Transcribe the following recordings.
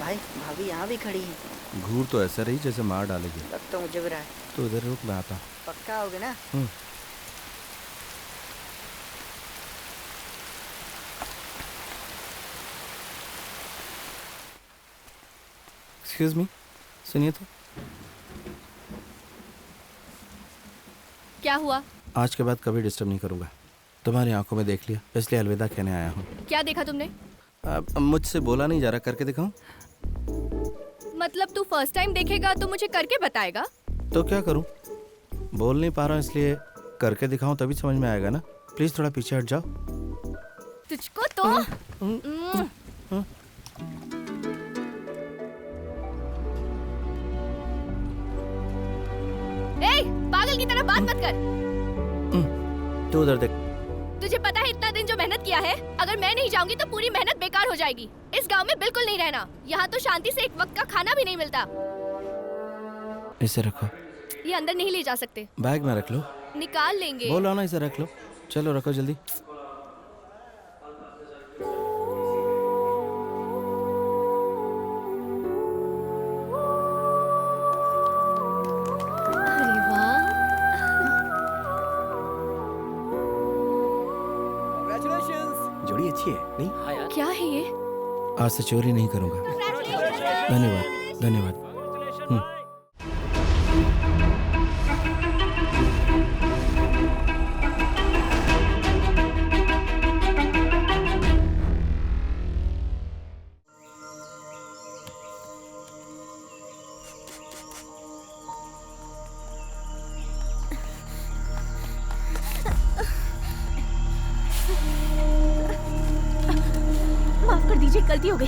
भाई भाभी यहाँ भी खड़ी है। घूर तो ऐसा रही जैसे मार डालेगी। लग तो मुझे भी रहा है। तो इधर रुक, मैं आता हूँ। पक्का होगे ना? एक्सक्यूज मी, सुनिए तो। क्या हुआ? आज के बाद कभी डिस्टर्ब नहीं करूँगा। तुम्हारी आंखों में देख लिया, इसलिए अलविदा कहने आया हूँ। क्या देखा तुमने? मुझसे बोला नहीं जा रहा, करके दिखाऊं? मतलब तू फर्स्ट टाइम देखेगा तो मुझे करके बताएगा? तो क्या करूं? बोल नहीं पा रहा हूं, इसलिए करके दिखाऊं तभी समझ में आएगा ना। प्लीज थोड़ा पीछे हट जाओ। तुझको तो ए, पागल की तरह बात मत कर। तू उधर देख। तुझे पता है इतना दिन जो मेहनत किया है, अगर मैं नहीं जाऊंगी तो पूरी मेहनत बेकार हो जाएगी। इस गांव में बिल्कुल नहीं रहना। यहाँ तो शांति से एक वक्त का खाना भी नहीं मिलता। इसे रखो। ये अंदर नहीं ले जा सकते। बैग में रख लो। निकाल लेंगे। बोलो ना, इसे रख लो। चलो रखो जल्दी। अरे वाह, जोड़ी अच्छी है नहीं? क्या है ये? आज से चोरी नहीं करूंगा। धन्यवाद धन्यवाद। माफ कर दीजिए, गलती हो गई।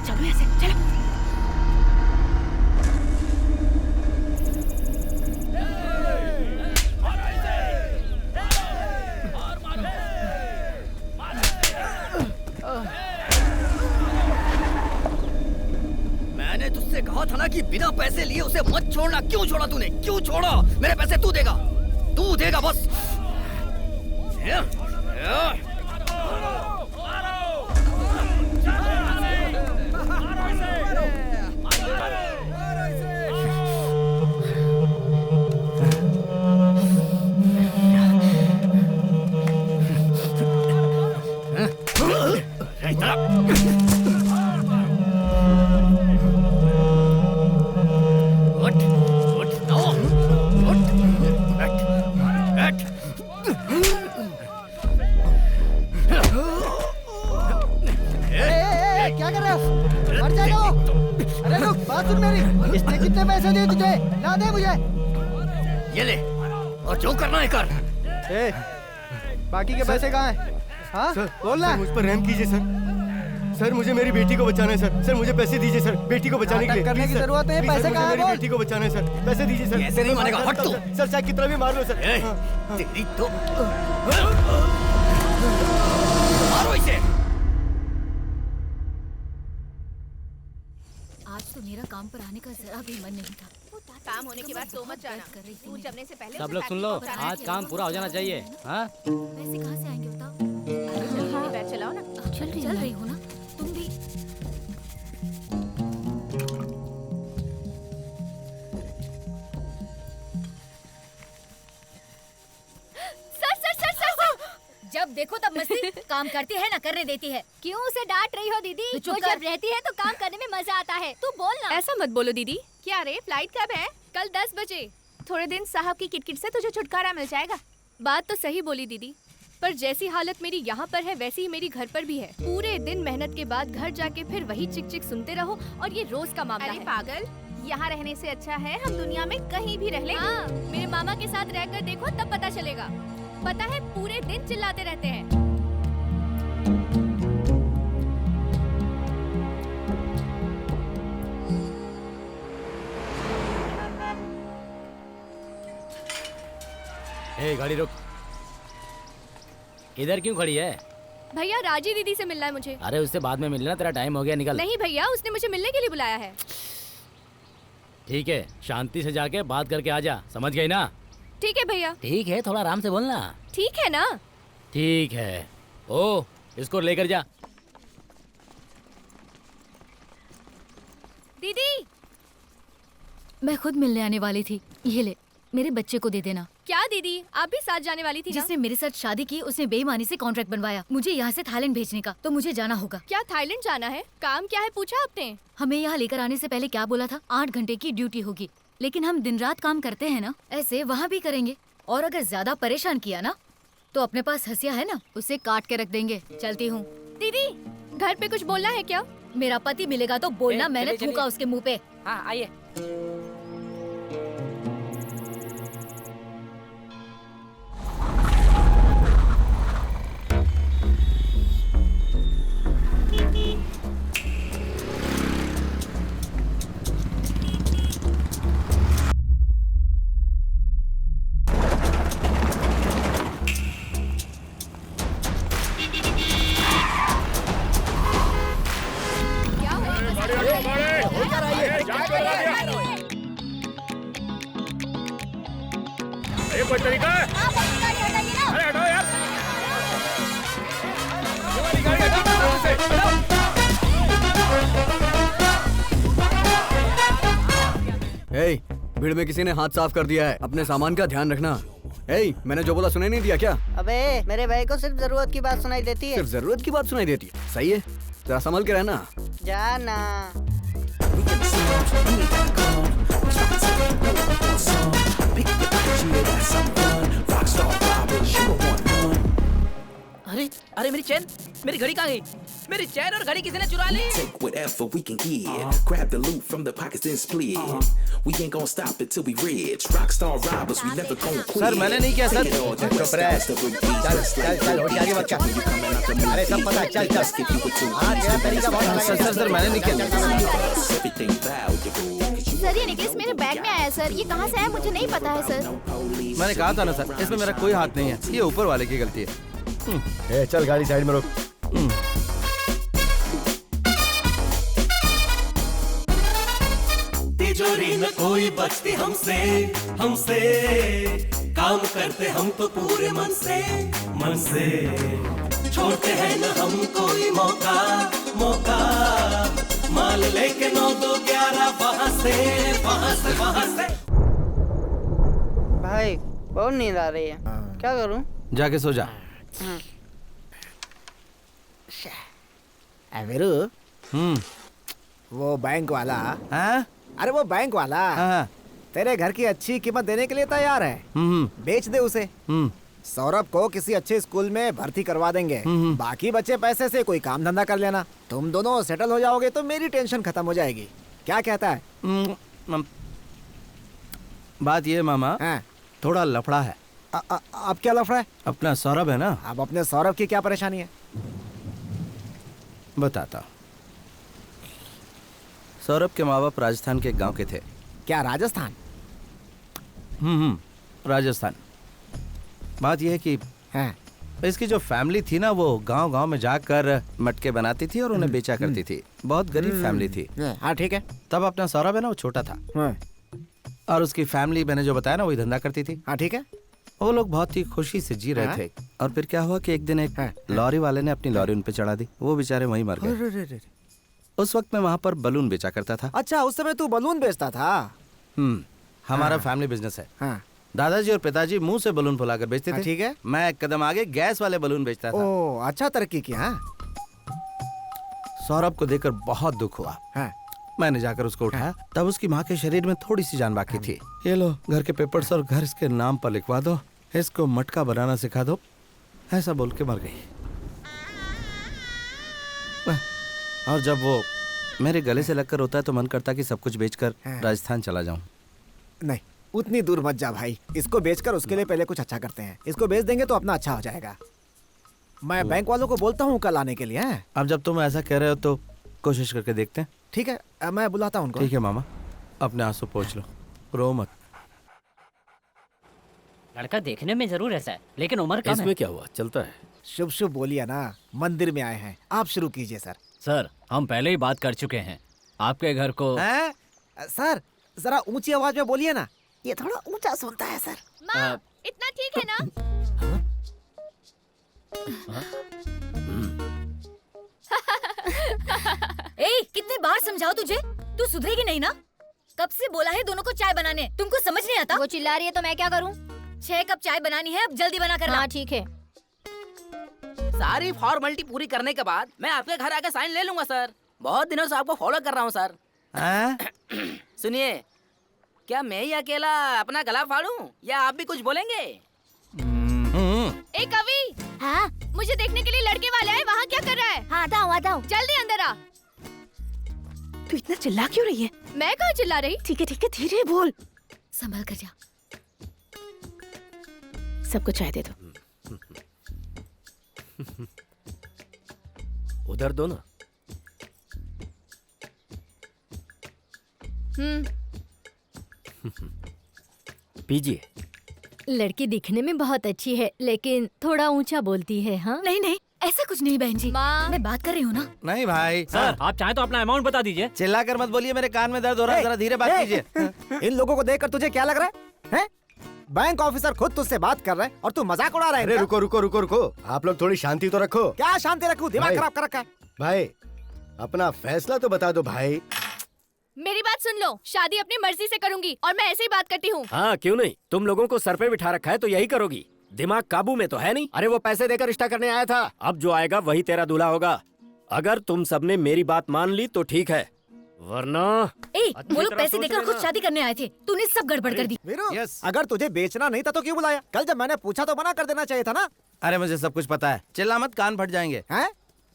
चलो ऐसे चलो। मैंने तुझसे कहा था ना कि बिना पैसे लिए उसे मत छोड़ना। क्यों छोड़ा तूने? क्यों छोड़ा? मेरे पैसे तू देगा, तू देगा बस। क्या कर रहे हो? मर जाएगा वो। अरे रुक, बात सुन मेरी। इसने कितने पैसे दिए तुझे? ना दे मुझे। ये ले, और जो करना है कर। बाकी के पैसे कहाँ हैं? हाँ बोलना। मुझ पर रहम कीजिए सर। सर मुझे मेरी बेटी को बचाना है सर। सर मुझे पैसे दीजिए सर, बेटी को बचाने के लिए। करने की जरूरत है। पैसे कहाँ हैं? मेरी बेटी को बचाना है सर, पैसे दीजिए सर। ऐसे नहीं मानेगा, हट तू। सर चाहे कितना भी मार लो सर। तेरी तो मारो इसे। आज तो मेरा काम पर आने का जरा भी मन नहीं था। काम होने के बाद सो मत जाना। तू जमने से पहले सब लोग सुन लो, आज काम पूरा हो जाना चाहिए। हाँ? पैसे कहाँ से आएंगे बताओ? जल्दी बैठ चलाओ ना। चल रही हो ना तुम भी? Sir sir sir sir sir. जब देखो तब मस्ती। काम करती है ना करने देती है। क्यों उसे डांट रही हो दीदी? तू चुप वो कर। जब रहती है तो काम करने में मजा आता है। तू बोल ना। ऐसा मत बोलो दीदी। क्या रे, फ्लाइट कब है? कल 10 बजे। थोड़े दिन साहब की किटकिट से तुझे छुटकारा मिल जाएगा। बात तो सही बोली दीदी, पर जैसी हालत मेरी यहाँ पर है वैसी ही मेरी घर पर भी है। पूरे दिन मेहनत के बाद घर जाके फिर वही चिक चिक सुनते रहो, और ये रोज का मामला है। पागल, यहाँ रहने से अच्छा है हम दुनिया में कहीं भी रह लें। हाँ, मेरे मामा के साथ रहकर देखो तब पता चलेगा। पता है पूरे दिन चिल्लाते रहते हैं। ए, गाड़ी रुक। इधर क्यों खड़ी है? भैया राजी दीदी से मिलना है मुझे। अरे उससे बाद में मिलना, तेरा टाइम हो गया, निकल। नहीं भैया, उसने मुझे मिलने के लिए बुलाया है। ठीक है, शांति से जाके बात करके आ जा, समझ गई ना? ठीक है भैया। ठीक है, थोड़ा आराम से बोलना। ठीक है ना? ठीक है। ओ, इसको लेकर जा। दीदी मैं खुद मिलने आने वाली थी। ये ले, मेरे बच्चे को दे देना। क्या दीदी, आप भी साथ जाने वाली थी ना? जिसने मेरे साथ शादी की उसने बेईमानी से कॉन्ट्रैक्ट बनवाया मुझे यहाँ से थाईलैंड भेजने का, तो मुझे जाना होगा। क्या थाईलैंड जाना है? काम क्या है पूछा आपने? हमें यहाँ लेकर आने से पहले क्या बोला था? 8 घंटे की ड्यूटी होगी, लेकिन हम दिन रात काम करते हैं ना, ऐसे वहाँ भी करेंगे। और अगर ज्यादा परेशान किया ना तो अपने पास हंसिया है ना, उसे काट के रख देंगे। चलती हूँ। दीदी घर पे कुछ बोलना है क्या? मेरा पति मिलेगा तो बोलना, मैंने चलिए, थूका उसके मुँह पे। हाँ आइए। क्या हुआ? कोई तरीका है? अरे हटाओ यार। ये वाली गाड़ी हटाओ से। हे, भीड़ में किसी ने हाथ साफ कर दिया है, अपने सामान का ध्यान रखना। हे, मैंने जो बोला सुनाई नहीं दिया क्या? अबे मेरे भाई को सिर्फ जरूरत की बात सुनाई देती है। सिर्फ जरूरत की बात सुनाई देती है। सही है, जरा संभल के रहना। जाना। अरे अरे मेरी चैन, मेरी घड़ी कहाँ गई? मेरी चैन और घड़ी किसी ने चुरा ली। Take whatever we can get. Grab the loot from the pockets then split. We ain't gonna stop it till we rich. Rockstar robbers, we never gonna quit. Sir मैंने नहीं किया सर। चुप रह। चल होशियारी मत कर। अरे सब पता है, चल चल। हाँ तेरा तरीका बहुत अलग है। सर मैंने नहीं किया। Everything valuable. सर ये नेकलेस मेरे बैग में आया सर, ये कहाँ से आया मुझे नहीं पता है सर। मैंने कहा था ना सर, इसमें मेरा कोई हाथ नहीं है, ये ऊपर वाले की गलती है। ए, चल गाड़ी साइड में रोक। तिजोरी न कोई बचती हमसे, हमसे काम करते हम तो पूरे मन से, मन से छोड़ते हैं न हम कोई मौका, मौका माल लेके 9 2 11 वहाँ से, वहाँ से, वहाँ से। भाई बहुत नींद आ रही है, क्या करूं? जाके सो जा। वीरू, वो बैंक वाला, हाँ? अरे वो बैंक वाला हाँ। तेरे घर की अच्छी कीमत देने के लिए तैयार है। बेच दे उसे। सौरभ को किसी अच्छे स्कूल में भर्ती करवा देंगे। बाकी बचे पैसे से कोई काम धंधा कर लेना। तुम दोनों सेटल हो जाओगे तो मेरी टेंशन खत्म हो जाएगी। क्या कहता है? बात ये मामा, थोड़ा लफड़ा है। अब क्या लफड़ा है? अपना सौरभ है ना। अब अपने सौरभ की क्या परेशानी है? बताता हूँ। सौरभ के माँ बाप राजस्थान के एक गांव के थे। क्या राजस्थान? राजस्थान। बात यह है कि इसकी जो फैमिली थी ना, वो गांव गांव में जाकर मटके बनाती थी और उन्हें बेचा करती थी। बहुत गरीब फैमिली थी। हाँ ठीक है। तब अपना सौरभ है ना, वो छोटा था और उसकी फैमिली मैंने जो बताया ना, वही धंधा करती थी। हाँ ठीक है। वो लोग बहुत ही खुशी से जी रहे थे और फिर क्या हुआ कि एक दिन एक लॉरी वाले ने अपनी लॉरी उन पे चढ़ा दी। वो बेचारे वहीं मर गए। उस वक्त मैं वहाँ पर बलून बेचा करता था। अच्छा, उस समय तू बलून बेचता था? हमारा फैमिली बिजनेस है। दादाजी और पिताजी मुंह से बलून फुलाकर बेचते थे। ठीक है। मैं एक कदम आगे गैस वाले बलून बेचता था। ओह, अच्छा तरक्की किया। सौरभ को देखकर बहुत दुख हुआ। मैंने जाकर उसको उठाया। तब उसकी माँ के शरीर में थोड़ी सी जान बाकी थी। ये लो घर के पेपर्स और घर इसके नाम पर लिखवा दो, इसको मटका बनाना सिखा दो, ऐसा बोल के मर गई। और जब वो मेरे गले से लगकर होता है तो मन करता कि सब कुछ बेचकर राजस्थान चला जाऊं। नहीं, उतनी दूर मत जा भाई। इसको बेचकर उसके लिए पहले कुछ अच्छा करते हैं। इसको बेच देंगे तो अपना अच्छा हो जाएगा। मैं बैंक वालों को बोलता हूँ कल आने के लिए। अब जब तुम ऐसा कह रहे हो तो कोशिश करके देखते हैं। ठीक है, मैं बुलाता हूँ उनको। ठीक है मामा, अपने आंसू पोंछ लो, रो मत। लड़का देखने में जरूर ऐसा है, लेकिन उम्र कम है। इसमें क्या हुआ, चलता है। शुभ शुभ बोलिए ना। मंदिर में आए हैं, आप शुरू कीजिए सर। सर हम पहले ही बात कर चुके हैं। आपके घर को सर जरा ऊंची आवाज में बोलिए ना, ये थोड़ा ऊंचा सुनता है सर। माँ, इतना ठीक है ना? ए, कितने बार समझाओ तुझे? तू सुधरेगी नहीं ना? कब से बोला है दोनों को चाय बनाने, तुमको समझ नहीं आता? वो चिल्ला रही है तो मैं क्या करूं? 6 कप चाय बनानी है, अब जल्दी बना करना। हाँ ठीक है। सारी फॉर्मेलिटी पूरी करने के बाद मैं आपके घर आके साइन ले लूंगा सर। बहुत दिनों से आपको फॉलो कर रहा हूँ सर। सुनिए, क्या मैं ही अकेला अपना गला फाड़ूं या आप भी कुछ बोलेंगे? ए कवि, हाँ मुझे देखने के लिए लड़के वाले हैं, वहाँ क्या कर रहा है? हाँ आता हूँ जल्दी अंदर आ। तू इतना चिल्ला क्यों रही है? मैं कहाँ चिल्ला रही? ठीक है धीरे बोल। संभल कर जा। सबको चाय दे दो। उधर दो ना। पीजिए। लड़की दिखने में बहुत अच्छी है, लेकिन थोड़ा ऊंचा बोलती है। हाँ नहीं ऐसा कुछ नहीं बहन जी, माँ मैं बात कर रही हूँ ना। नहीं भाई सर आप चाहे तो अपना अमाउंट बता दीजिए। चिल्ला कर मत बोलिए, मेरे कान में दर्द हो रहा है, जरा धीरे बात कीजिए। इन लोगों को देखकर तुझे क्या लग रहा है, हैं? बैंक ऑफिसर खुद तुझसे बात कर रहे हैं और तू मजाक उड़ा रहा है। अरे रुको, आप लोग थोड़ी शांति तो रखो। क्या शांति रखूं, दिमाग भाई। खराब कर रखा है। भाई अपना फैसला तो बता दो भाई। मेरी बात सुन लो, शादी अपनी मर्जी से करूंगी और मैं ऐसे ही बात करती हूँ। हाँ क्यों नहीं, तुम लोगों को सर पे बिठा रखा है तो यही करोगी। दिमाग काबू में तो है नहीं। अरे वो पैसे देकर रिश्ता करने आया था, अब जो आएगा वही तेरा दूल्हा होगा। अगर तुम सबने मेरी बात मान ली तो ठीक है, वरना वो लोग पैसे देकर खुद शादी करने आए थे, तूने सब गड़बड़ कर दी। वीरू, अगर तुझे बेचना नहीं था तो क्यों बुलाया? कल जब मैंने पूछा तो मना कर देना चाहिए था ना। अरे मुझे सब कुछ पता है, चिल्ला मत, कान फट जाएंगे। हैं?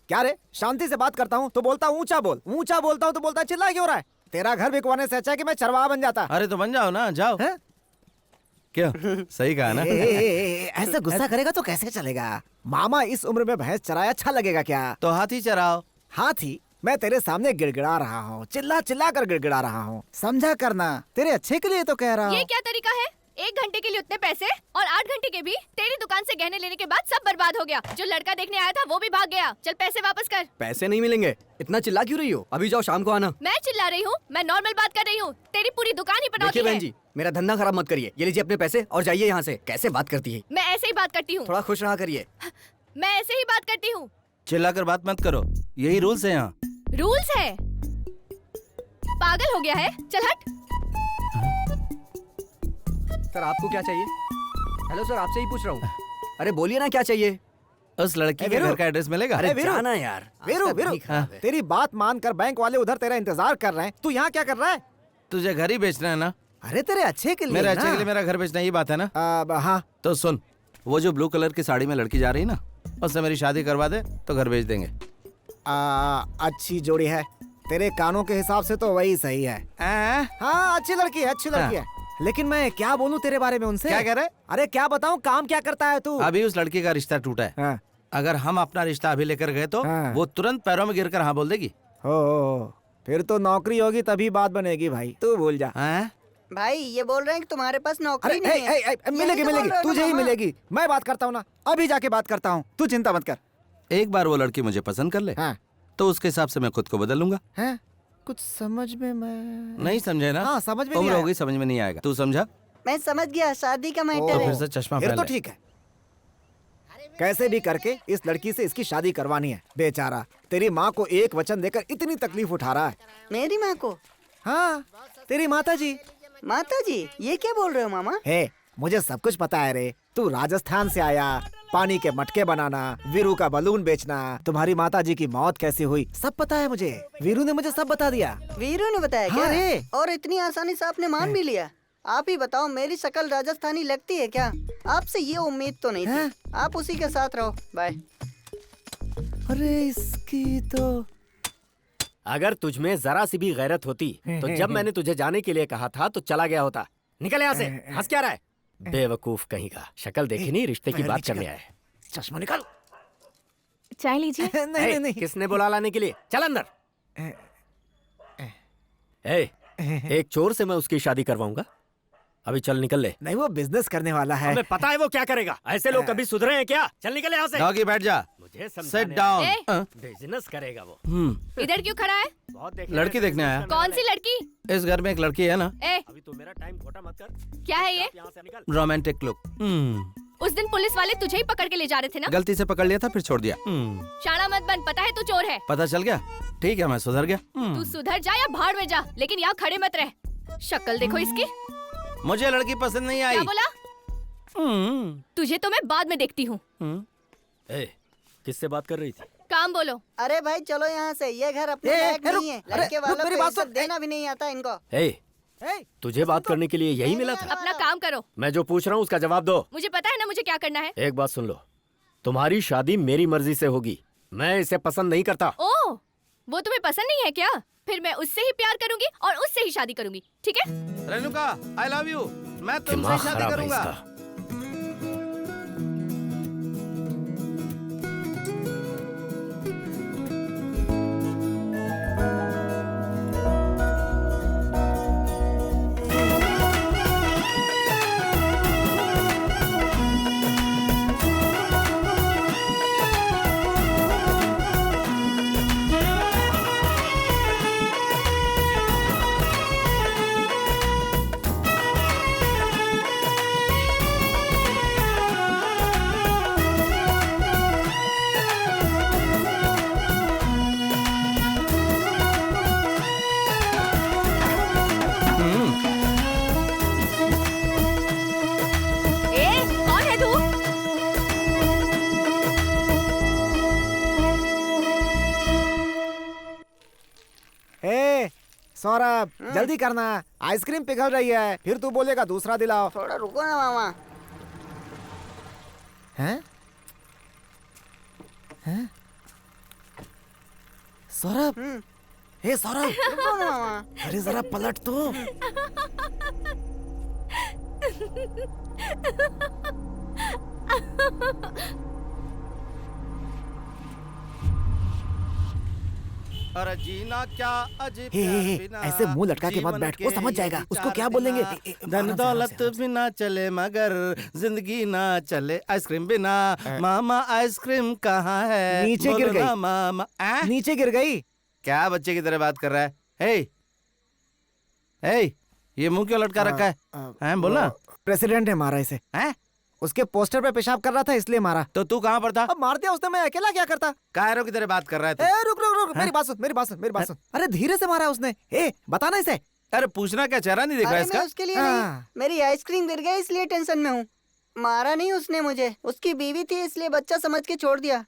क्या रे, शांति से बात करता हूँ तो बोलता ऊंचा बोल, ऊंचा बोलता हूँ तो बोलता चिल्ला क्यों रहा है? तेरा घर बिकवाने से अच्छा है कि मैं चरवाहा बन जाता। अरे तो बन जाओ ना, जाओ। क्यों, सही कहा ना? ऐसे गुस्सा करेगा तो कैसे चलेगा? मामा इस उम्र में भैंस चराया अच्छा लगेगा क्या? तो हाथी चराओ। हाथी? मैं तेरे सामने गिड़गिड़ा रहा हूँ, चिल्ला चिल्ला कर गिड़गिड़ा रहा हूँ, समझा करना, तेरे अच्छे के लिए तो कह रहा हूँ। ये क्या तरीका है? 1 घंटे के लिए उतने पैसे और 8 घंटे के भी? तेरी दुकान से गहने लेने के बाद सब बर्बाद हो गया। जो लड़का देखने आया था वो भी भाग गया। चल पैसे वापस कर। पैसे नहीं मिलेंगे, इतना चिल्ला क्यों रही हो? अभी जाओ, शाम को आना। मैं चिल्ला रही हूँ? मैं नॉर्मल बात कर रही हूँ। तेरी पूरी दुकान ही पनौती देखिए है। बहन जी, मेरा धंधा खराब मत करिए। ये लीजिए अपने पैसे और जाइए यहाँ से। कैसे बात करती है? मैं ऐसे ही बात करती हूँ। थोड़ा खुश रहा करिए। मैं ऐसे ही बात करती हूँ। चिल्लाकर बात मत करो, यही रूल्स है यहाँ। रूल्स है? पागल हो गया है? चल हट। सर आपको क्या चाहिए? हेलो सर, आपसे ही पूछ रहा हूँ। अरे बोलिए ना, क्या चाहिए? उस लड़की के घर का एड्रेस मिलेगा? अरे वीरू, जाना यार। वीरू, तेरी बात मानकर बैंक वाले उधर तेरा इंतजार कर रहे हैं, तू यहाँ क्या कर रहा है? तुझे घर ही बेचना है ना? अरे तेरे अच्छे के लिए मेरे ना। अच्छे के लिए मेरा घर बेचना, ये बात है ना? हाँ। तो सुन, वो जो ब्लू कलर की साड़ी में लड़की जा रही है ना, उससे मेरी शादी करवा दे तो घर बेच देंगे। अच्छी जोड़ी है, तेरे कानों के हिसाब से तो वही सही है। हाँ अच्छी लड़की है, लेकिन मैं क्या बोलूं तेरे बारे में उनसे? क्या कह रहे? अरे क्या बताऊं, काम क्या करता है तू? अभी उस लड़की का रिश्ता टूटा है। अगर हम अपना रिश्ता अभी लेकर गए तो वो तुरंत पैरों में गिरकर हाँ बोल देगी। फिर तो नौकरी होगी तभी बात बनेगी भाई, तू भूल जा। भाई ये बोल रहे हैं कि तुम्हारे पास नौकरी नहीं है। मिलेगी, तुझे ही मिलेगी। मैं बात करता हूँ ना, अभी जाके बात करता हूँ, तू चिंता मत कर। एक बार वो लड़की मुझे पसंद कर ले तो उसके हिसाब से मैं खुद को बदल लूंगा। कुछ समझ में मैं नहीं समझे ना? हाँ, समझ में उम्र नहीं होगी, समझ में नहीं आएगा। तू समझा? मैं समझ गया, शादी का मैटर तो है। फिर से चश्मा फिर पहन तो ले। ठीक है, कैसे भी करके इस लड़की से इसकी शादी करवानी है। बेचारा तेरी माँ को एक वचन देकर इतनी तकलीफ उठा रहा है। मेरी माँ को? हाँ, तेरी माता जी। माता जी? ये क्या बोल रहे हो मामा? मुझे सब कुछ पता है रे। तू राजस्थान से आया, पानी के मटके बनाना, वीरू का बलून बेचना, तुम्हारी माता जी की मौत कैसे हुई, सब पता है मुझे। वीरू ने मुझे सब बता दिया। वीरू ने बताया क्या? रे। और इतनी आसानी से आपने मान भी लिया? आप ही बताओ, मेरी शक्ल राजस्थानी लगती है क्या? आपसे ये उम्मीद तो नहीं थी। आप उसी के साथ रहो, बाय। अरे इसकी तो अगर तुझमें जरा सी भी गैरत होती तो जब मैंने तुझे जाने के लिए कहा था तो चला गया होता। निकल यहाँ से, हंस क्या रहा है? बेवकूफ कहीं का, शक्ल देखी नहीं, रिश्ते की बात करने आए। चश्मा निकाल। चाय लीजिए। नहीं। किसने बुला लाने के लिए? चल अंदर। एक चोर से मैं उसकी शादी करवाऊंगा? अभी चल निकल ले। नहीं, वो बिजनेस करने वाला है। हमें पता है वो क्या करेगा। ऐसे लोग कभी सुधरे हैं क्या? चल निकल यहाँ से। डॉगी बैठ जा। मुझे सिट डाउन। बिजनेस करेगा वो। इधर क्यों खड़ा है? लड़की देखने आया। कौन सी लड़की? इस घर में एक लड़की है ना। ए, अभी तो मेरा टाइम खोटा मत कर। क्या है ये? Romantic look. उस दिन पुलिस वाले तुझे ही पकड़ के ले जा रहे थे ना? गलती से पकड़ लिया था फिर छोड़ दिया। शाना मत बन, पता है तू चोर है। पता चल गया? ठीक है मैं सुधर गया। तू सुधर जा या भाड़ में जा, लेकिन यहाँ खड़े मत रह। शक्ल देखो इसकी। मुझे लड़की पसंद नहीं आई। क्या बोला? तुझे तो मैं बाद में देखती हूँ। किससे बात कर रही थी? काम बोलो। अरे भाई चलो यहाँ से, ये घर अपने लायक नहीं है। लड़के वालों को इज्जत देना भी नहीं आता इनको। तुझे बात करने के लिए यही मिला था? अपना काम करो। मैं जो पूछ रहा हूँ उसका जवाब दो। मुझे पता है ना मुझे क्या करना है। एक बात सुन लो, तुम्हारी शादी मेरी मर्जी से होगी। मैं इसे पसंद नहीं करता। ओह, वो तुम्हें पसंद नहीं है क्या? फिर मैं उससे ही प्यार करूंगी और उससे ही शादी करूंगी, ठीक है? Renuka, I love you. मैं तुमसे शादी करूंगा। सौरभ जल्दी करना, आइसक्रीम पिघल रही है। फिर तू बोलेगा दूसरा दिलाओ। थोड़ा रुको ना मामा। हैं? हैं? सौरभ, हे सौरभ, रुको ना मामा। अरे जरा पलट तो। अरे जीना क्या अजीब बिना, ऐसे मुंह लटका के मत बैठ, वो समझ जाएगा। उसको क्या बोलेंगे? धन दौलत बिना चले मगर जिंदगी ना चले आइसक्रीम बिना। मामा आइसक्रीम कहाँ है? नीचे गिर गई मामा। नीचे गिर गई। क्या बच्चे की तरह बात कर रहा है? हे, ये मुंह क्यों लटका रखा है? बोला। प्रेसिडेंट ने मारा इसे। उसके पोस्टर पे पेशाब कर रहा था इसलिए मारा। तो तू कहाँ पर था? अब मार दिया उसने, मैं अकेला क्या करता? कायरों की तरह बात कर रहा है तू। रुक रुक रुक, मेरी बात सुन, मेरी बात सुन, मेरी बात सुन। अरे धीरे से मारा उसने। बता ना इसे। अरे पूछना क्या, चेहरा नहीं दिख रहा इसका? उसके लिए नहीं, मेरी आइसक्रीम गिर गई इसलिए टेंशन में हूँ। मारा नहीं उसने मुझे, उसकी बीवी थी इसलिए बच्चा समझ के छोड़ दिया।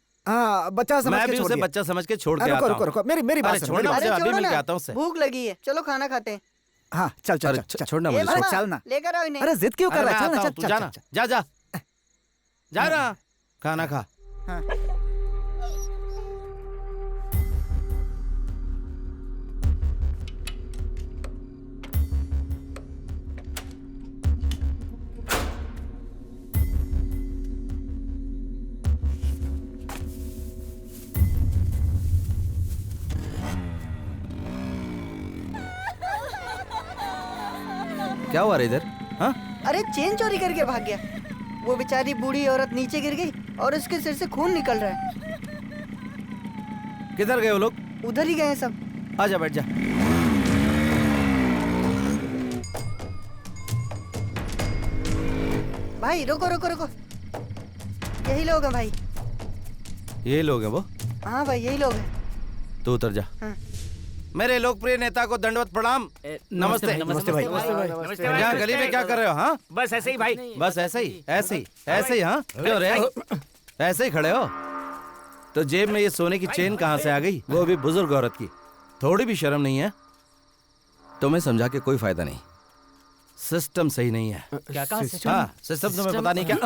बच्चा समझ के छोड़ दिया। बच्चा समझ के छोड़ के आता हूँ। रुको, मेरी बात सुन। अभी मिल के आता हूँ। भूख लगी है, चलो खाना खाते हैं। हाँ चल चल चल, छोड़ना मुझे, चलना। लेकर आओ इन्हें। अरे जिद क्यों कर रहा है? चल तू जाना, जा जा जा ना, खाना खा। क्या हुआ इधर? हाँ? अरे चेन चोरी करके भाग गया। वो बेचारी बूढ़ी औरत नीचे गिर गई और उसके सिर से खून निकल रहा है। किधर गए वो लोग? उधर ही गए सब। आजा बैठ जा। भाई रुको रुको रुको, यही लोग हैं भाई। ये लोग हैं वो? हाँ भाई यही लोग हैं। तू उतर जा। हाँ। मेरे लोकप्रिय नेता को दंडवत प्रणाम। नमस्ते। नमस्ते भाई। क्या गली में क्या कर रहे हो? हाँ बस ऐसे ही भाई, बस ऐसे ही ऐसे ही ऐसे ही। हाँ क्यों रे, ऐसे ही खड़े हो? तो जेब में ये सोने की चेन कहाँ से आ गई? वो भी बुजुर्ग औरत की। थोड़ी भी शर्म नहीं है? तुम्हें समझा के कोई फायदा नहीं, सिस्टम सही नहीं है। क्या कहा? हाँ सिस्टम तुम्हें पता नहीं क्या?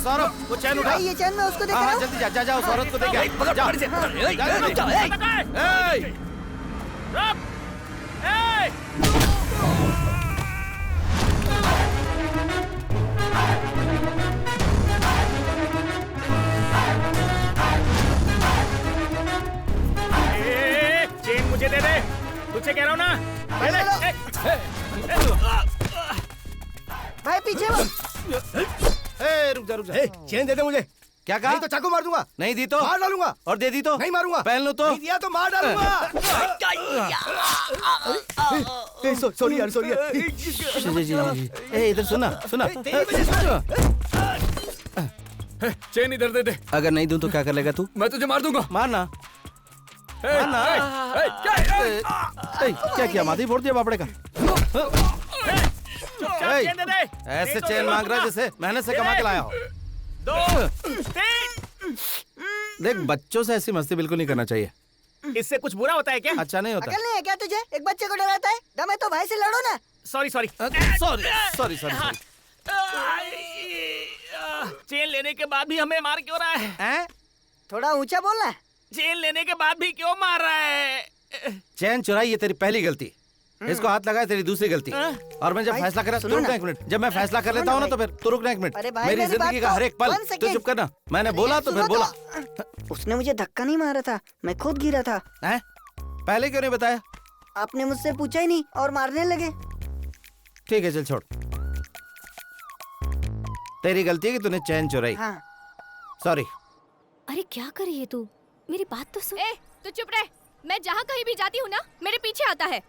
सौरभ वो चैन उठा। ये चैन मैं उसको देख रहा हूँ। जल्दी जा जा जा, उस औरत को देख। हो ना? भाई पीछे वो। रुक जा रुक जा। चेन दे दे मुझे। क्या कहा? नहीं तो चाकू मार दूंगा। नहीं दी तो मार डालूंगा। और दे दी तो नहीं मारूंगा। पहन लो तो नहीं दिया तो मार डालूंगा। सॉरी यार सॉरी यार। जी। इधर सुना सुना। चेन इधर दे दे। अगर नहीं दूं तो क्या कर लेगा तू? मैं तुझे मार दूंगा। मारना क्या किया? माधी फोड़ दिया बापड़े का। ऐसे चेन मांग रहा है जैसे मेहनत से कमा के लाया हो। 2 3 देख, बच्चों से ऐसी मस्ती बिल्कुल नहीं करना चाहिए। इससे कुछ बुरा होता है क्या? अच्छा नहीं होता। अकल नहीं है क्या तुझे? एक बच्चे को डराता है? दम है तो भाई से लड़ो ना। Sorry sorry sorry. चेन लेने के बाद भी हमें मार क्यों रहा है? थोड़ा ऊंचा बोलना। चेन लेने के बाद भी क्यों मार रहा है? चैन चुराई ये तेरी पहली गलती, इसको हाथ लगाया तेरी दूसरी गलती। और मैं जब फैसला करा तो रुकना एक मिनट। जब मैं फैसला कर लेता हूँ ना तो फिर तू रुकना एक मिनट। मेरी जिंदगी का हर एक पल तू चुप करना। मैंने बोला तो फिर बोला। उसने मुझे धक्का नहीं मारा था, मैं खुद गिरा था। पहले क्यों नहीं बताया? आपने मुझसे पूछा ही नहीं और मारने लगे। ठीक है चल छोड़। तेरी गलती है कि तूने चैन चुराई। हाँ। सॉरी। अरे क्या कर रही है तू? मेरी बात तो सुन। तू चुप रह। मैं जहाँ कहीं भी जाती हूँ ना, मेरे पीछे आता है।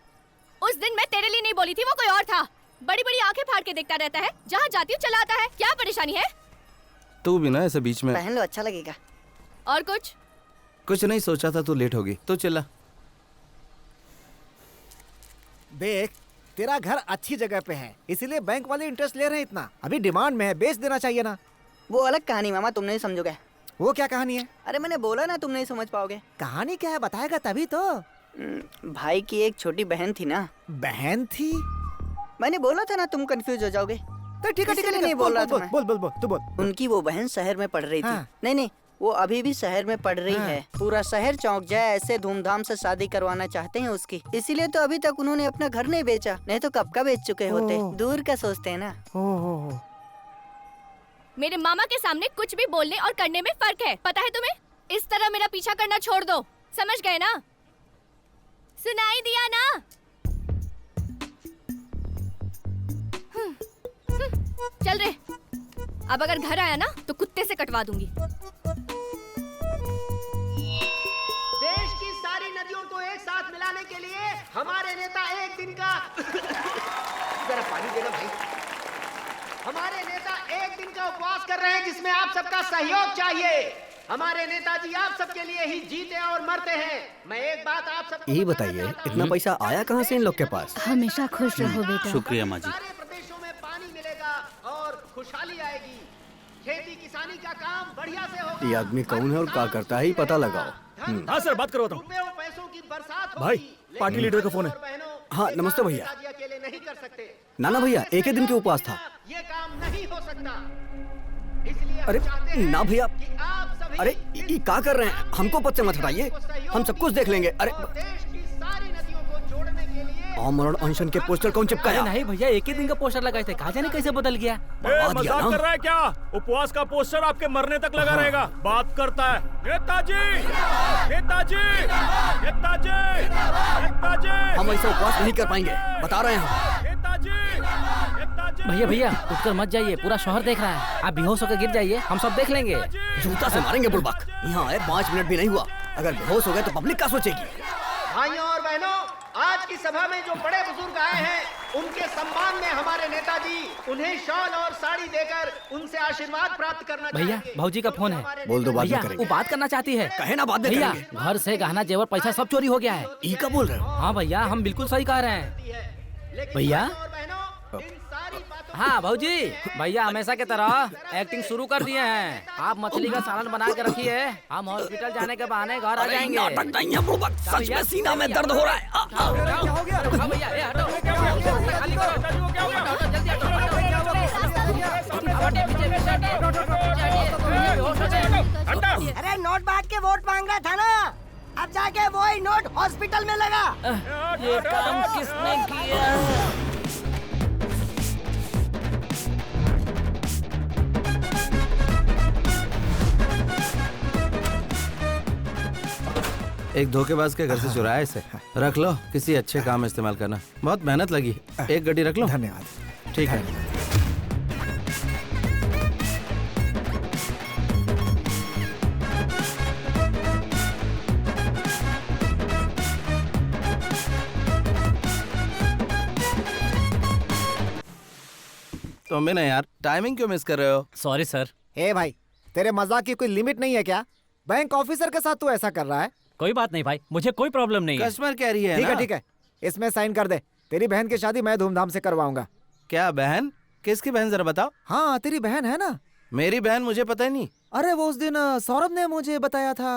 उस दिन मैं तेरे लिए नहीं बोली थी, वो कोई और था। बड़ी बड़ी आंखें फाड़ के देखता रहता है, जहाँ जाती हूँ चला आता है। क्या परेशानी है? तू भी ना ऐसे बीच में। पहन लो, अच्छा लगेगा। और कुछ नहीं सोचा था, तू लेट होगी तो चिल्ला। देख, तेरा घर अच्छी जगह पे है, इसीलिए बैंक वाले इंटरेस्ट ले रहे हैं इतना। अभी डिमांड में है, बेच देना चाहिए ना। वो अलग कहानी मामा, तुम नहीं समझोगे। वो क्या कहानी है? अरे मैंने बोला ना, तुम नहीं समझ पाओगे। कहानी क्या है बताएगा तभी तो। भाई की एक छोटी बहन थी ना। बहन थी? मैंने बोला था ना तुम कंफ्यूज हो जाओगे। तो ठीक है नहीं बोल रहा था। बोल तू बोल। उनकी वो बहन शहर में पढ़ रही थी। हाँ। नहीं, वो अभी भी शहर में पढ़ रही है। पूरा शहर चौंक जाए, ऐसे धूमधाम से शादी करवाना चाहते हैं उसकी। इसीलिए तो अभी तक उन्होंने अपना घर नहीं बेचा, नहीं तो कब का बेच चुके होते। दूर का सोचते हैं ना। मेरे मामा के सामने कुछ भी बोलने और करने में फर्क है, पता है तुम्हें? इस तरह मेरा पीछा करना छोड़ दो, समझ गए ना? सुनाई दिया ना? चल रे। अब अगर घर आया ना तो कुत्ते से कटवा दूंगी। देश की सारी नदियों को एक साथ मिलाने के लिए हमारे नेता एक दिन का जरा पानी देना भाई। हमारे नेता एक दिन का उपवास कर रहे हैं, जिसमें आप सबका सहयोग चाहिए। हमारे नेताजी आप सबके लिए ही जीते और मरते हैं। मैं एक बात आप सबको यही बताइए, इतना पैसा आया कहाँ से इन लोग के पास? हमेशा खुश रहो बेटा। शुक्रिया माँ जी। सारे प्रदेशों में पानी मिलेगा और खुशहाली आएगी। खेती किसानी का काम बढ़िया से होगा। ये आदमी कौन है और क्या करता है, ही पता लगाओ। हाँ सर, बात करो। पैसों की बरसात भाई, पार्टी लीडर का फोन है। हाँ नमस्ते भैया। अकेले नहीं कर सकते। नाना भैया, एक ही दिन के उपवास था। ये काम नहीं हो सकता, इसलिए अरे ना भैया, अरे ये क्या कर रहे हैं? हमको पद से मत हटाइए, हम सब कुछ देख लेंगे। अरे आमरण अनशन के पोस्टर कौन चिपकाया? नहीं भैया, एक ही दिन का पोस्टर लगाए थे, कहा जाने कैसे बदल गया। मजाक कर रहा है क्या? उपवास का पोस्टर आपके मरने तक लगा रहेगा। बात करता है नेताजी, नेताजी, नेताजी, नेताजी। हम ऐसा उपवास नहीं कर पाएंगे, बता रहे हैं। भैया भैया उठकर मत जाइए, पूरा शहर देख रहा है। आप बेहोश होकर गिर जाइए, हम सब देख लेंगे। जूता से मारेंगे बुड़बक। यहाँ आए 5 मिनट भी नहीं हुआ, अगर बेहोश हो गए तो पब्लिक क्या सोचेगी? भाइयों और बहनों, आज की सभा में जो बड़े बुजुर्ग आए हैं, उनके सम्मान में हमारे नेताजी उन्हें शॉल और साड़ी देकर उनसे आशीर्वाद प्राप्त करना भैया भाऊजी का फोन है। बोल दो, बाद में भैया करेंगे। वो बात करना चाहती है। कहे ना बाद में भैया, करेंगे। घर से गहना जेवर पैसा सब चोरी हो गया है। ई का बोल रहे हो? हाँ भैया, हम बिल्कुल सही कह रहे हैं। भैया हाँ भाऊजी, भैया हमेशा की तरह एक्टिंग शुरू कर दिए हैं। आप मछली का सालन बना के रखिए, हम हॉस्पिटल जाने के बहाने घर आ जाएंगे। नाटक नहीं है बुड़बक, सच में सीना में दर्द हो रहा है। क्या हो गया? हाँ भैया, ये हटो। खाली करो। जल्दी हटो। अरे नोट बांट के वोट मांग रहा था ना, अब जाके वही नोट हॉस्पिटल में लगा। ये काम किसने किया? एक धोखेबाज के घर से चुराया इसे। रख लो, किसी अच्छे काम में इस्तेमाल करना। बहुत मेहनत लगी। एक गड्डी रख लो। धन्यवाद। ठीक है। तुम भी ना यार, टाइमिंग क्यों मिस कर रहे हो? Sorry sir. हे भाई, तेरे मजाक की कोई लिमिट नहीं है क्या? बैंक ऑफिसर के साथ तू ऐसा कर रहा है? कोई बात नहीं भाई, मुझे कोई प्रॉब्लम नहीं है। कस्टमर कह रही है ठीक ना? है ठीक है, इसमें साइन कर दे। तेरी बहन की शादी मैं धूमधाम से करवाऊंगा। क्या बहन? किसकी बहन जरा बताओ। हाँ तेरी बहन है ना। मेरी बहन? मुझे पता ही नहीं। अरे वो उस दिन सौरभ ने मुझे बताया था।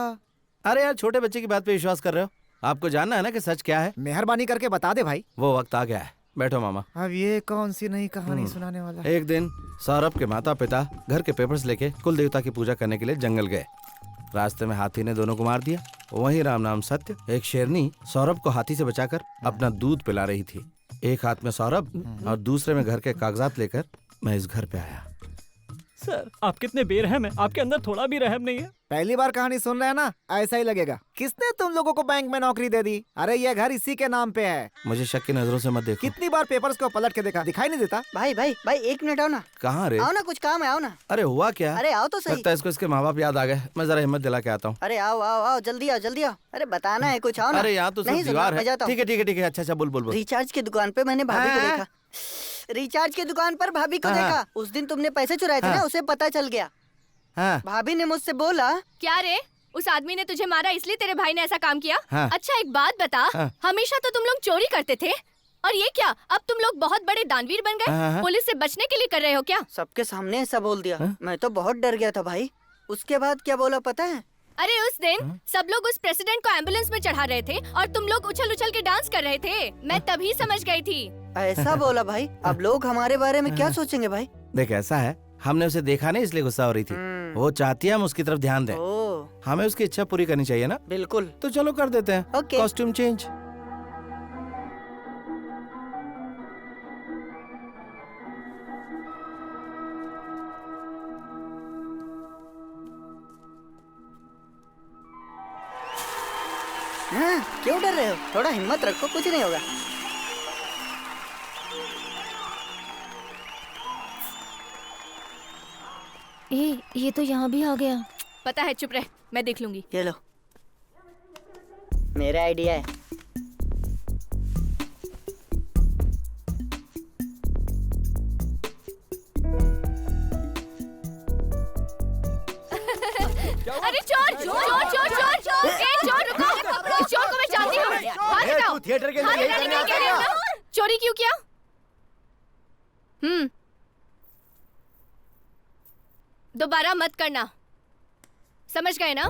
अरे यार, छोटे बच्चे की बात पे विश्वास कर रहे हो? आपको जानना है ना कि सच क्या है? मेहरबानी करके बता दे भाई। वो वक्त आ गया है। बैठो मामा। अब ये कौन सी नई कहानी सुनाने वाला है? एक दिन सौरभ के माता पिता घर के पेपर्स लेके कुल देवता की पूजा करने के लिए जंगल गए। रास्ते में हाथी ने दोनों को मार दिया। वहीं राम नाम सत्य, एक शेरनी सौरभ को हाथी से बचाकर अपना दूध पिला रही थी। एक हाथ में सौरभ और दूसरे में घर के कागजात लेकर मैं इस घर पे आया। सर आप कितने बेरहम हैं, आपके अंदर थोड़ा भी रहम नहीं है। पहली बार कहानी सुन रहे हैं ना, ऐसा ही लगेगा। किसने तुम लोगों को बैंक में नौकरी दे दी? अरे ये घर इसी के नाम पे है। मुझे शक की नजरों से मत देखो। कितनी बार पेपर्स को पलट के देखा, दिखाई नहीं देता? भाई भाई भाई, एक मिनट आओ ना। कहाँ रे? आओ ना, कुछ काम है, आओ ना। अरे हुआ क्या? अरे आओ तो सही। लगता है इसको इसके माँ बाप याद आ गए। मैं जरा हिम्मत दिला के आता हूँ। अरे आओ आओ आओ, जल्दी आओ जल्दी आओ। अरे बताना है कुछ, आओ ना। अरे यहाँ तो सिर्फ दीवार है। ठीक है ठीक है ठीक है। अच्छा अच्छा, बोल बोल बोल। रिचार्ज की दुकान पे मैंने भाभी को देखा। रिचार्ज की दुकान पर भाभी को देखा। उस दिन तुमने पैसे चुराए थे ना, उसे पता चल गया। भाभी ने मुझसे बोला। क्या रे, उस आदमी ने तुझे मारा इसलिए तेरे भाई ने ऐसा काम किया? हाँ। अच्छा एक बात बता, हमेशा तो तुम लोग चोरी करते थे, और ये क्या अब तुम लोग बहुत बड़े दानवीर बन गए? पुलिस से बचने के लिए कर रहे हो क्या? सबके सामने ऐसा बोल दिया। मैं तो बहुत डर गया था भाई। उसके बाद क्या बोला पता है? अरे उस दिन सब लोग उस प्रेसिडेंट को एम्बुलेंस में चढ़ा रहे थे और तुम लोग उछल उछल के डांस कर रहे थे। मैं तभी समझ गई थी। ऐसा बोला भाई? अब लोग हमारे बारे में क्या सोचेंगे भाई? देख ऐसा है, हमने उसे देखा नहीं इसलिए गुस्सा हो रही थी। वो चाहती है हम उसकी तरफ ध्यान दें। हमें उसकी इच्छा पूरी करनी चाहिए ना? बिल्कुल। तो चलो कर देते हैं। Costume change. क्यों डर रहे हो? थोड़ा हिम्मत रखो, कुछ नहीं होगा। ये तो यहाँ भी आ गया। पता है, चुप रह, मैं देख लूंगी। ये लो, मेरा आइडिया है। अरे चोर चोर चोर चोर चोर! ए चोर रुको! इस चोर को मैं जानती हूँ। हाथ हटाओ। तू थिएटर के अंदर यही करने आता है क्या? चोरी क्यों किया? दोबारा मत करना, समझ गए ना?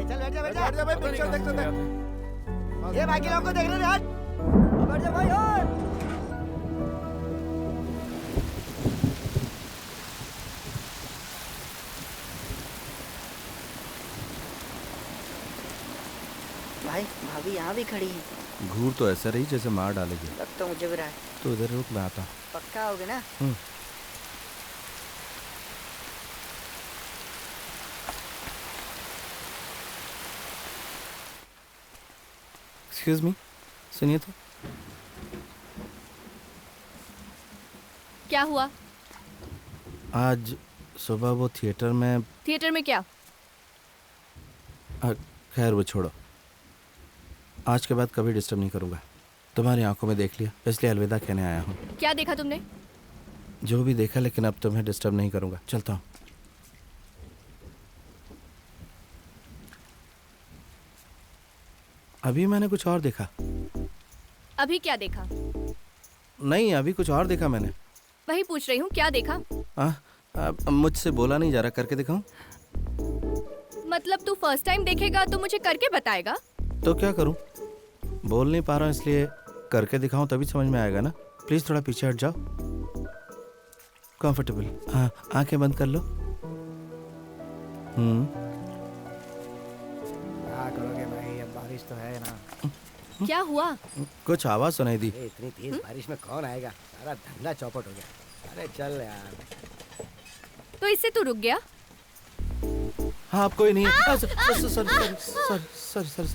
चल बैठ जा बैठ जा भाई, पिक्चर देख तो देख। ये बाकी लोगों को देख रहे यार। बैठ जा भाई। और भाई भाभी यहाँ भी खड़ी है। घूर तो ऐसा रही जैसे मार डालेगी। लग तो मुझे भी रहा है। तो इधर रुक, मैं आता हूँ। पक्का आओगे ना? एक्सक्यूज मी, सुनिए तो। क्या हुआ? आज सुबह वो थिएटर में। थिएटर में क्या? खैर वो छोड़ो। आज के बाद कभी डिस्टर्ब नहीं करूँगा। तुम्हारी आंखों में देख लिया, इसलिए अलविदा कहने आया हूँ। क्या देखा तुमने? जो भी देखा, लेकिन अब तुम्हें डिस्टर्ब नहीं करूँगा। चलता हूँ। अभी मैंने कुछ और देखा। अभी क्या देखा? नहीं, अभी कुछ और देखा मैंने। वही पूछ रही हूँ, क्या देखा? मुझसे बोला नहीं जा रहा, करके दिखाऊं? मतलब तू फर्स्ट टाइम देखेगा तो मुझे करके बताएगा? तो क्या करूं? बोल नहीं पा रहा हूं, इसलिए करके दिखाऊं तभी समझ में आएगा ना। प्लीज थोड़ा पीछे हट जाओ। कंफर्टेबल। हाँ, आंखें बंद कर लो। क्या करोगे भाई, अब बारिश तो है ना। क्या हुआ? कुछ आवाज सुनाई दी। इतनी तेज बारिश में कौन आएगा? सारा धंधा चौपट हो गया। अरे चल यार। तो इससे तू रुक गया? हाँ आप कोई नहीं है। सॉरी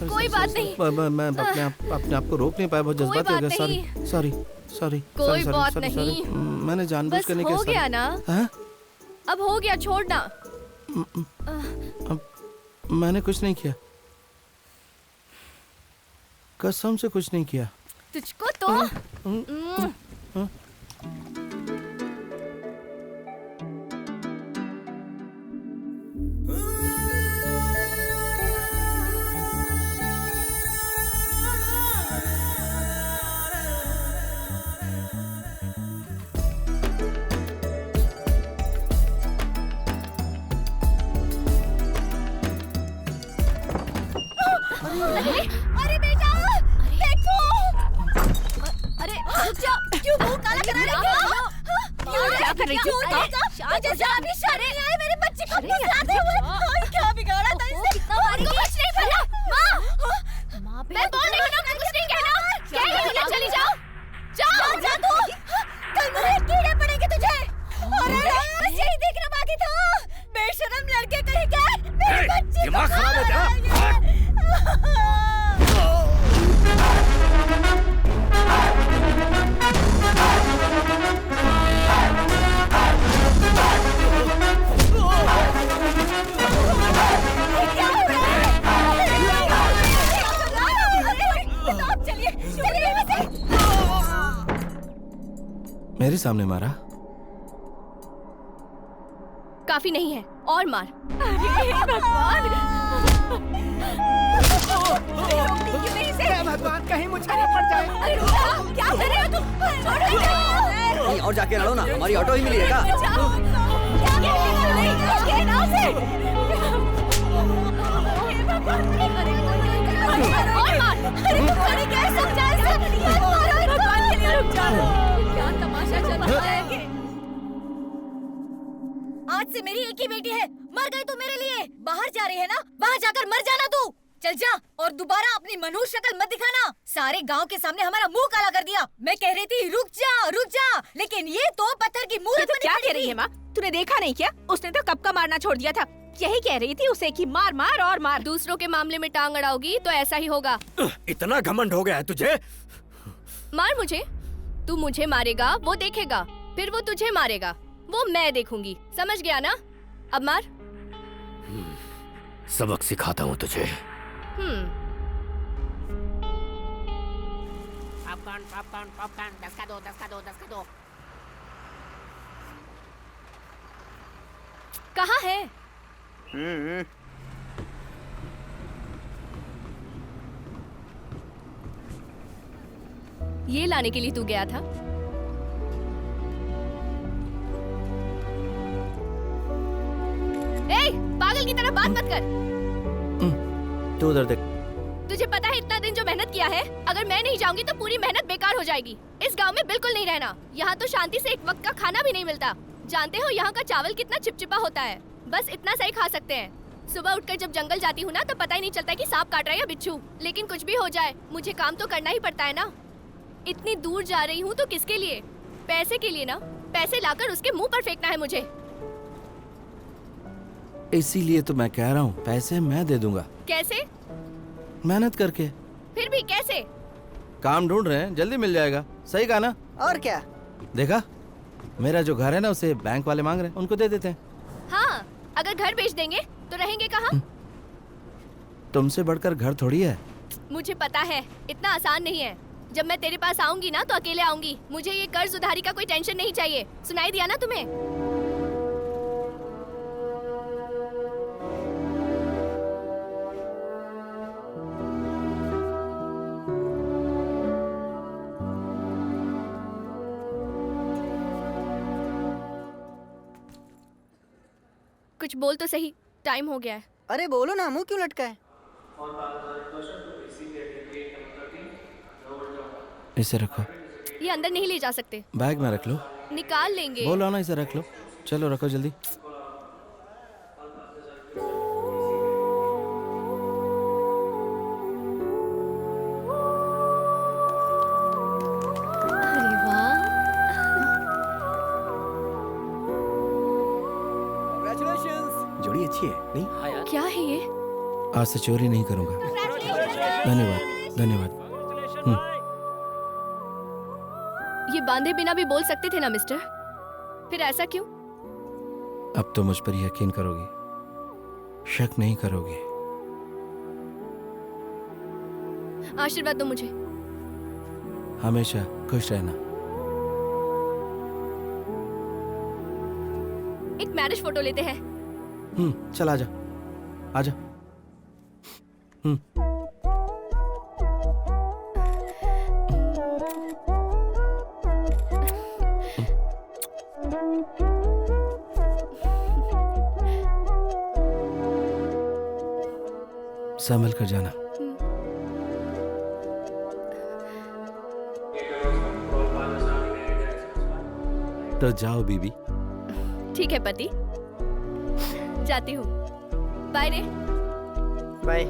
कोई बात नहीं। मैं अपने आप को रोक नहीं पाया, बहुत जज्बाती हो गया। सॉरी कोई बात नहीं। मैंने जानबूझ कर नहीं किया। हो गया ना, अब हो गया, छोड़ना। मैंने कुछ नहीं किया, कसम से कुछ नहीं किया। तुझको तो अरे बेटा देखो। अरे रुक जा, क्यों मुंह काला करा रही हो? क्या कर रही थी? मुझे जरा भी शर्म नहीं आई मेरे बच्चे को फुसलाते हुए। क्या बिगाड़ा था इसने? उनको कुछ नहीं पता। माँ मैं बोल रही हूँ ना, कुछ नहीं कहना। क्या है? चली जाओ, जाओ जा तू। कल मुझे कीड़े पड़ेंगे तुझे। अरे बस यही देखना बाकी था। बेशरम लड़के कहीं का मेरे बच्चे दिमाग खराब है तेरा। मेरे सामने मारा? काफी नहीं है, और मार। अरे भगवान, भगवान कहीं मुझे न पड़ जाए। अरे क्या कर रहे हो तुम? कहीं और जाके लड़ो ना, हमारी ऑटो ही मिली है क्या? क्या तमाशा चल रहा है? आज से मेरी एक ही बेटी है, मर गई तू मेरे लिए। बाहर जा रही है ना, वहाँ जाकर मर जाना तू। चल जा, और दोबारा अपनी मनहूस शक्ल मत दिखाना। सारे गांव के सामने हमारा मुंह काला कर दिया। मैं कह रही थी रुक जा, लेकिन ये तो पत्थर की मूर्त बनी क्या पड़ी कह रही थी। है माँ? तूने देखा नहीं क्या? उसने तो कब का मारना छोड़ दिया था। यही कह रही थी उसे कि मार मार और मार। दूसरों के मामले में टांग अड़ाओगी तो ऐसा ही होगा। इतना घमंड हो गया है तुझे? मार मुझे, तू मुझे मारेगा वो देखेगा, फिर वो तुझे मारेगा वो मैं देखूंगी। समझ गया ना? अब मार। सबक सिखाता हूँ तुझे। पॉपकॉर्न 10 का दो। कहाँ है? ये लाने के लिए तू गया था? ए, पागल की तरह बात मत कर। तू उधर देख। तुझे पता है इतना दिन जो मेहनत किया है, अगर मैं नहीं जाऊंगी तो पूरी मेहनत बेकार हो जाएगी। इस गांव में बिल्कुल नहीं रहना। यहाँ तो शांति से एक वक्त का खाना भी नहीं मिलता। जानते हो यहाँ का चावल कितना चिपचिपा होता है? बस इतना सही खा सकते हैं। सुबह उठकर जब जंगल जाती हूँ ना, तो पता ही नहीं चलता कि सांप काट रहा है या बिच्छू। लेकिन कुछ भी हो जाए, मुझे काम तो करना ही पड़ता है ना। इतनी दूर जा रही हूँ तो किसके लिए? पैसे के लिए ना। पैसे लाकर उसके मुंह पर फेंकना है मुझे। इसीलिए तो मैं कह रहा हूँ, पैसे मैं दे दूंगा। कैसे? मेहनत करके। फिर भी कैसे? काम ढूंढ रहे हैं, जल्दी मिल जाएगा। सही कहा ना? और क्या? देखा, मेरा जो घर है ना, उसे बैंक वाले मांग रहे हैं, उनको दे देते हैं। हाँ, अगर घर बेच देंगे तो रहेंगे कहाँ? तुमसे बढ़कर घर थोड़ी है। मुझे पता है, इतना आसान नहीं है। जब मैं तेरे पास आऊंगी ना तो अकेले आऊंगी। मुझे ये कर्ज उधारी का कोई टेंशन नहीं चाहिए। सुनाई दिया ना तुम्हें? कुछ बोल तो सही, टाइम हो गया है। अरे बोलो ना, मुंह क्यों लटका है? इसे रखो। ये अंदर नहीं ले जा सकते। बैग में रख लो। निकाल लेंगे। बोलो ना, इसे रख लो। चलो रखो जल्दी। अरे वाह, जोड़ी अच्छी है नहीं? हाँ यार। है ये? आज से चोरी नहीं करूंगा। धन्यवाद धन्यवाद। ये बांधे बिना भी बोल सकते थे ना मिस्टर, फिर ऐसा क्यों? अब तो मुझ पर यकीन करोगी, शक नहीं करोगी। आशीर्वाद दो मुझे। हमेशा खुश रहना। एक मैरिज फोटो लेते हैं। चल आजा आजा। संभल कर जाना। तो जाओ बीबी। ठीक है पति, जाती हूँ। बाय रे। बाय।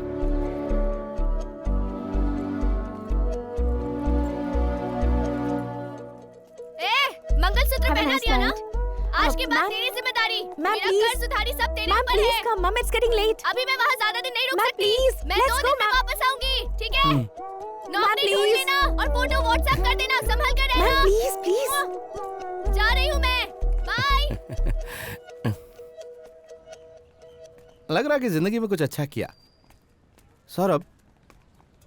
मंगलसूत्र पहना दिया ना? आज के बाद तेरी जिम्मेदारी। मेरा कर्ज उधारी सब तेरे ऊपर है। मम, इट्स गेटिंग लेट। अभी मैं वहाँ ज्यादा दिन नहीं रुक सकती। प्लीज, मैं 2 दिन में वापस आऊंगी, ठीक है? नौकरी ढूंढ लेना और फोटो व्हाट्सएप कर देना। संभल कर रहना। Please please. जा रही हूँ मैं। बाय। लग रहा है कि जिंदगी में कुछ अच्छा किया। सौरभ,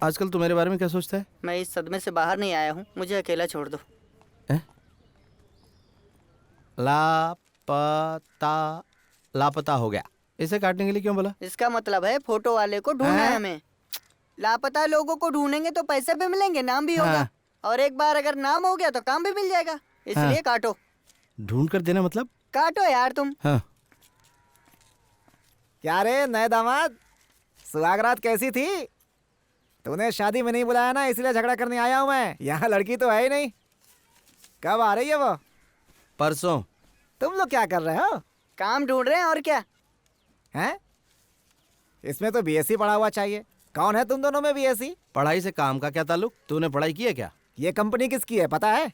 आजकल तू मेरे बारे में क्या सोचता है? मैं इस सदमे से बाहर नहीं आया हूँ, मुझे अकेला छोड़ दो। लापता हो गया। इसे काटने के लिए क्यों बोला? इसका मतलब है फोटो वाले को ढूंढना है हमें। लापता लोगों को ढूंढेंगे तो पैसे भी मिलेंगे, नाम भी होगा। और एक बार अगर नाम हो गया तो काम भी मिल जाएगा, इसलिए काटो। ढूंढ कर देना मतलब? काटो यार तुम। क्या रे नए दामाद, सुहागरात कैसी थी? तूने शादी में नहीं बुलाया ना, इसलिए झगड़ा करने आया हूँ मैं। यहाँ लड़की तो है ही नहीं। कब आ रही है वो? परसों। तुम लोग क्या कर रहे हो? काम ढूंढ रहे हैं और क्या हैं? इसमें तो बीएससी पढ़ा हुआ चाहिए। कौन है तुम दोनों में बीएससी? पढ़ाई से काम का क्या ताल्लुक? तूने पढ़ाई की है क्या? ये कंपनी किसकी है पता है?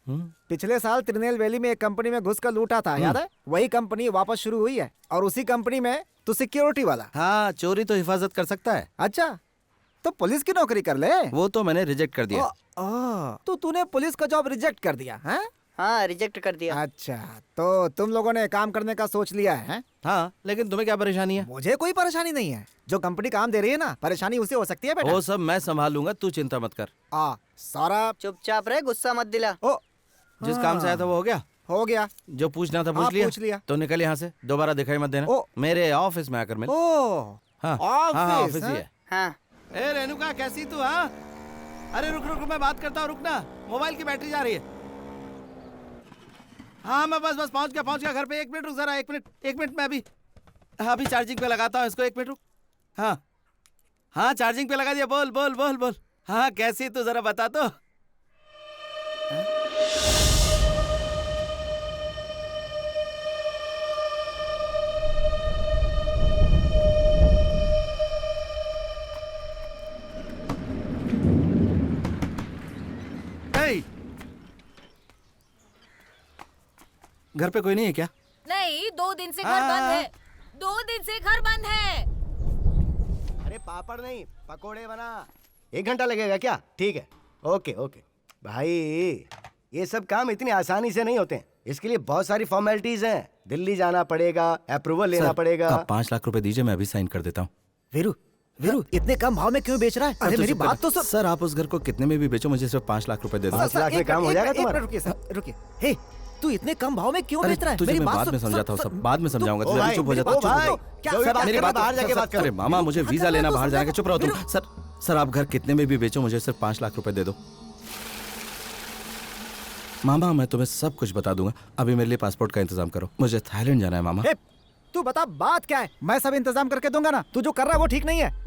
पिछले साल त्रिनेलवेली में एक कंपनी में घुस कर लूटा था, याद है? वही कंपनी वापस शुरू हुई है और उसी कंपनी में तू सिक्योरिटी वाला। हाँ, चोरी तो हिफाजत कर सकता है। अच्छा, तो पुलिस की नौकरी कर ले। वो तो मैंने रिजेक्ट कर दिया। तो तूने पुलिस का जॉब रिजेक्ट कर दिया है? हाँ, रिजेक्ट कर दिया। अच्छा, तो तुम लोगों ने काम करने का सोच लिया है? हाँ, लेकिन तुम्हें क्या परेशानी है? मुझे कोई परेशानी नहीं है। जो कंपनी काम दे रही है ना, परेशानी उसे हो सकती है बेटा। वो सब मैं संभालूंगा, तू चिंता मत कर। सौरभ चुपचाप रहे, गुस्सा मत दिला। जिस काम से आया था वो हो गया? हो गया। जो पूछना था पूछ लिया? तो निकल यहाँ से, दोबारा दिखाई मत देना। मेरे ऑफिस में आकर मिल। ऑफिस ही है। हाँ। ए रेणुका, कैसी तू? हाँ, अरे रुक रुक, मैं बात करता हूँ, रुकना। मोबाइल की बैटरी जा रही है। हाँ, मैं बस पहुंच गया घर पे। 1 मिनट रुक जरा, 1 मिनट मैं अभी चार्जिंग पे लगाता हूँ इसको। 1 मिनट रुक। हाँ, चार्जिंग पे लगा दिया। बोल। हाँ, कैसी तू, जरा बता तो। घर पे कोई नहीं है क्या? नहीं, 2 दिन से घर बंद है। 2 दिन से घर बंद है। अरे पापड़ नहीं, पकोड़े बना। 1 घंटा लगेगा क्या? ठीक है, ओके भाई। ये सब काम इतनी आसानी से नहीं होते हैं। इसके लिए बहुत सारी फॉर्मेलिटीज हैं। दिल्ली जाना पड़ेगा, अप्रूवल लेना पड़ेगा। आप 5 लाख रुपए दीजिए, मैं अभी साइन कर देता हूँ। वीरू, इतने कम भाव में क्यों बेच रहा है? अरे मेरी बात तो सर, आप उस घर को कितने में भी बेचो, मुझे सिर्फ 5 लाख रुपए दे दो। 5 लाख में काम हो जाएगा तुम्हारा। रुकिए। हे, तू इतने कम भाव में क्यों बेच रहा है? तुझे मैं बाद में समझाता हूँ, सब बाद में समझाऊंगा। तू अभी चुप हो जा। मेरी बात बाहर जाके बात कर। मामा, मुझे वीजा लेना, बाहर जाके। चुप रहो तुम। सर, आप घर कितने में भी बेचो, मुझे सिर्फ 5 लाख रुपए दे दो। मामा, मैं तुम्हें सब कुछ बता दूंगा। अभी मेरे लिए पासपोर्ट का इंतजाम करो, मुझे थाईलैंड जाना है। मामा, तू बता बात क्या है? मैं सब इंतजाम करके दूंगा ना। तू जो कर रहा है वो ठीक नहीं है।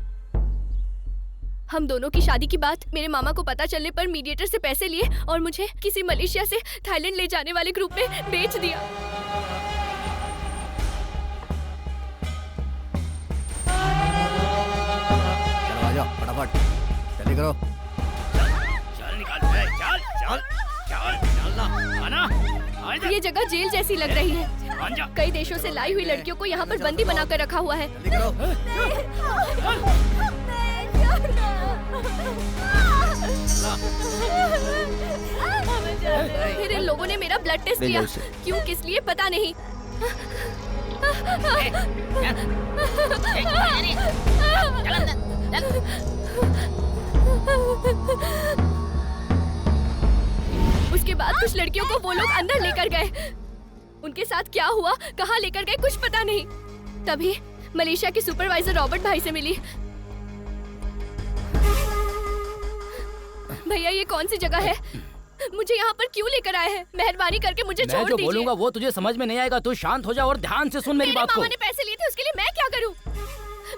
हम दोनों की शादी की बात मेरे मामा को पता चलने पर मीडिएटर से पैसे लिए और मुझे किसी मलेशिया से थाईलैंड ले जाने वाले ग्रुप में बेच दिया। चलो आ जाओ, फटाफट जल्दी करो। चल निकाल, चल ना, आना। ये जगह जेल जैसी लग रही है। कई देशों से लाई हुई लड़कियों को यहाँ पर बंदी बनाकर रखा हुआ है। फिर इन लोगों ने मेरा ब्लड टेस्ट लिया, क्यों किस लिए पता नहीं। उसके बाद कुछ लड़कियों को वो लोग अंदर लेकर गए। उनके साथ क्या हुआ, कहाँ लेकर गए, कुछ पता नहीं। तभी मलेशिया के सुपरवाइजर रॉबर्ट भाई से मिली। भैया ये कौन सी जगह है, मुझे यहाँ पर क्यों लेकर आए हैं? मेहरबानी करके मुझे छोड़ दीजिए। मैं जो बोलूंगा वो तुझे समझ में नहीं आएगा, तू शांत हो जा और ध्यान से सुन मेरी बात को। मामा ने पैसे लिए थे, उसके लिए मैं क्या करूँ?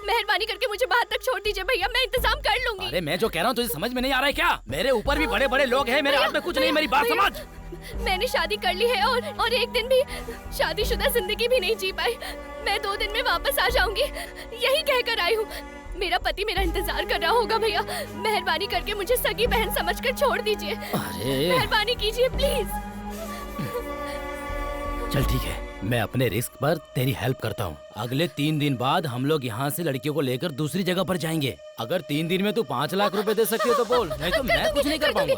मेहरबानी करके मुझे बाहर तक छोड़ दीजिए भैया, मैं इंतजाम कर लूंगी। अरे मैं जो कह रहा हूँ तुझे समझ में नहीं आ रहा है क्या? मेरे ऊपर भी बड़े बड़े लोग हैं, मेरे हाथ में कुछ नहीं, मेरी बात समझ। मैंने शादी कर ली है और एक दिन भी शादीशुदा जिंदगी भी नहीं जी पाई। मैं 2 दिन में वापस आ जाऊंगी, यही कहकर आई हूँ। मेरा पति मेरा इंतजार कर रहा होगा भैया, मेहरबानी करके मुझे सगी बहन समझकर छोड़ दीजिए। मेहरबानी कीजिए प्लीज। चल ठीक है, मैं अपने रिस्क पर तेरी हेल्प करता हूँ। अगले 3 दिन बाद हम लोग यहाँ से लड़कियों को लेकर दूसरी जगह पर जाएंगे। अगर 3 दिन में तू 5 लाख रुपए दे सकती हो तो बोल, नहीं तो मैं कुछ नहीं कर पाऊंगा।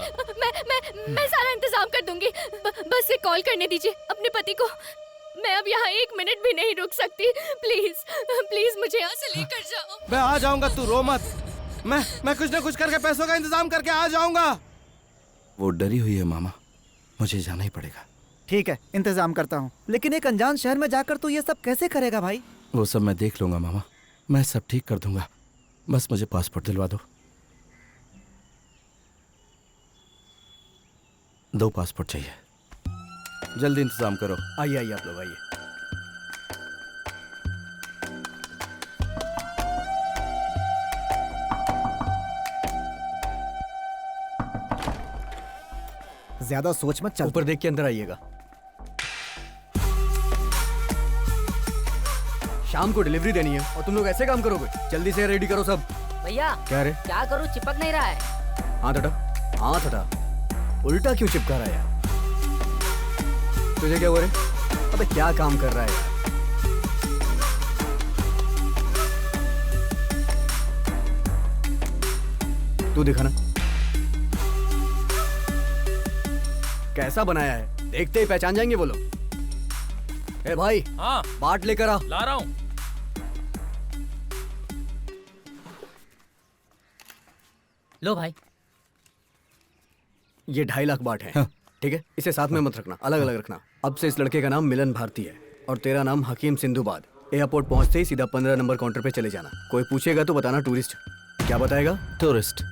मैं सारा इंतजाम कर दूंगी, बस एक कॉल करने दीजिए अपने पति को। मैं अब यहाँ 1 मिनट भी नहीं रुक सकती, प्लीज प्लीज मुझे यहाँ से लेकर जाओ। मैं आ जाऊंगा, तू रो मत। मैं कुछ न कुछ करके पैसों का इंतजाम करके आ जाऊंगा। वो डरी हुई है मामा, मुझे जाना ही पड़ेगा। ठीक है, इंतजाम करता हूँ, लेकिन एक अनजान शहर में जाकर तू ये सब कैसे करेगा भाई? वो सब मैं देख लूंगा मामा, मैं सब ठीक कर दूंगा। बस मुझे पासपोर्ट दिलवा दो। 2 पासपोर्ट चाहिए, जल्दी इंतजाम करो। आइए आइए आप लोग आइए। ज्यादा सोच मत, चल। ऊपर देख के अंदर आइएगा। शाम को डिलीवरी देनी है और तुम लोग ऐसे काम करोगे? जल्दी से रेडी करो सब। भैया क्या रे? क्या करूँ, चिपक नहीं रहा है। हाथ हटा, हाथ हटा। उल्टा क्यों चिपका रहा है यार? तुझे क्या हुआ रे? अबे क्या काम कर रहा है यार? तू दिखाना कैसा बनाया है, देखते ही पहचान जाएंगे वो लोग। ए भाई, हाँ बाट लेकर आ। ला रहा हूँ। लो भाई, ये 2.5 लाख बाट है। हाँ। ठीक है, इसे साथ में मत रखना, अलग अलग रखना। अब से इस लड़के का नाम मिलन भारती है और तेरा नाम हकीम सिंधुबाद। एयरपोर्ट पहुंचते ही सीधा 15 नंबर काउंटर पे चले जाना। कोई पूछेगा तो बताना टूरिस्ट। क्या बताएगा? टूरिस्ट।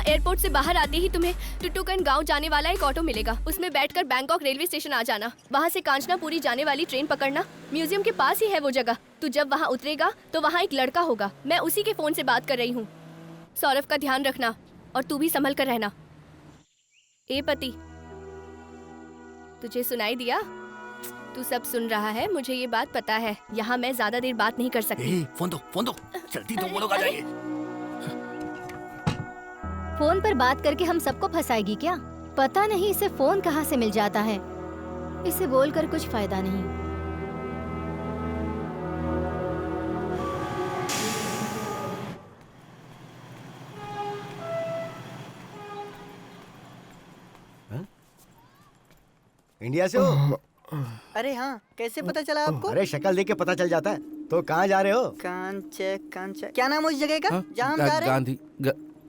एयरपोर्ट से बाहर आते ही तुम्हें टुटुकन गांव जाने वाला एक ऑटो मिलेगा। उसमें बैठकर बैंकॉक रेलवे स्टेशन आ जाना। वहां से कांचनापुरी जाने वाली ट्रेन पकड़ना। म्यूजियम के पास ही है वो जगह। तू जब वहां उतरेगा तो वहां एक लड़का होगा, मैं उसी के फोन से बात कर रही हूँ। सौरभ का ध्यान रखना और तू भी संभल कर रहना। ए पति, तुझे सुनाई दिया? तू सब सुन रहा है, मुझे ये बात पता है। यहाँ मैं ज्यादा देर बात नहीं कर सकती। फोन दो जल्दी दो, वो लोग आ जाएंगे। फोन पर बात करके हम सबको फंसाएगी क्या? पता नहीं इसे फोन कहाँ से मिल जाता है। इसे बोलकर कुछ फायदा नहीं। इंडिया से हो? अरे हाँ, कैसे पता चला आपको? अरे शक्ल देख के पता चल जाता है। तो कहाँ जा रहे हो? कांच क्या नाम है उस जगह का जहाँ हम जा रहे हैं? गांधी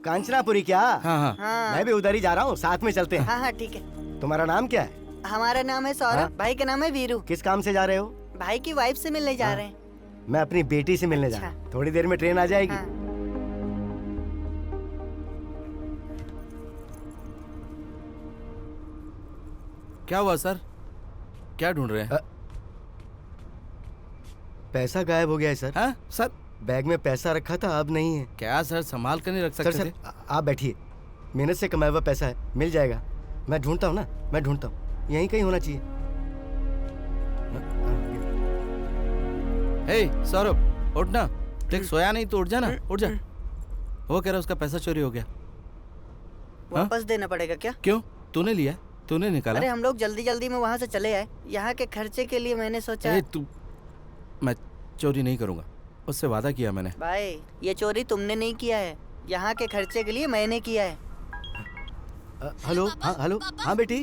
कांचनापुरी क्या? हाँ। मैं भी उधर ही जा रहा हूँ, साथ में चलते हैं। हाँ ठीक है। तुम्हारा नाम क्या है? हमारा नाम है सौरभ। भाई का नाम है वीरू। किस काम से जा रहे हो? भाई की वाइफ से मिलने जा रहे हैं। मैं अपनी बेटी से मिलने जा रहा हूँ। थोड़ी देर में ट्रेन आ जाएगी। क्या हुआ सर? क्या ढूंढ रहे हैं? पैसा गायब हो गया है सर। हाँ सर, बैग में पैसा रखा था, अब नहीं है। क्या सर, संभाल कर नहीं रख सकते? सर आप बैठिए, मेहनत से कमाया हुआ पैसा है, मिल जाएगा। मैं ढूंढता हूँ ना, मैं ढूंढता हूँ, यहीं कहीं होना चाहिए। हे सौरभ, उठ ना। देख सोया नहीं तो उठ जा ना, उठ जा। वो कह रहा उसका पैसा चोरी हो गया। वापस देना पड़ेगा क्या? क्यों? तूने लिया? तूने निकाला? अरे हम लोग जल्दी जल्दी में वहाँ से चले आए, यहाँ के खर्चे के लिए मैंने सोचा। मैं चोरी नहीं करूँगा, उससे वादा किया मैंने। भाई ये चोरी तुमने नहीं किया है, यहाँ के खर्चे के लिए मैंने किया है। हेलो, हाँ हेलो, हाँ बेटी,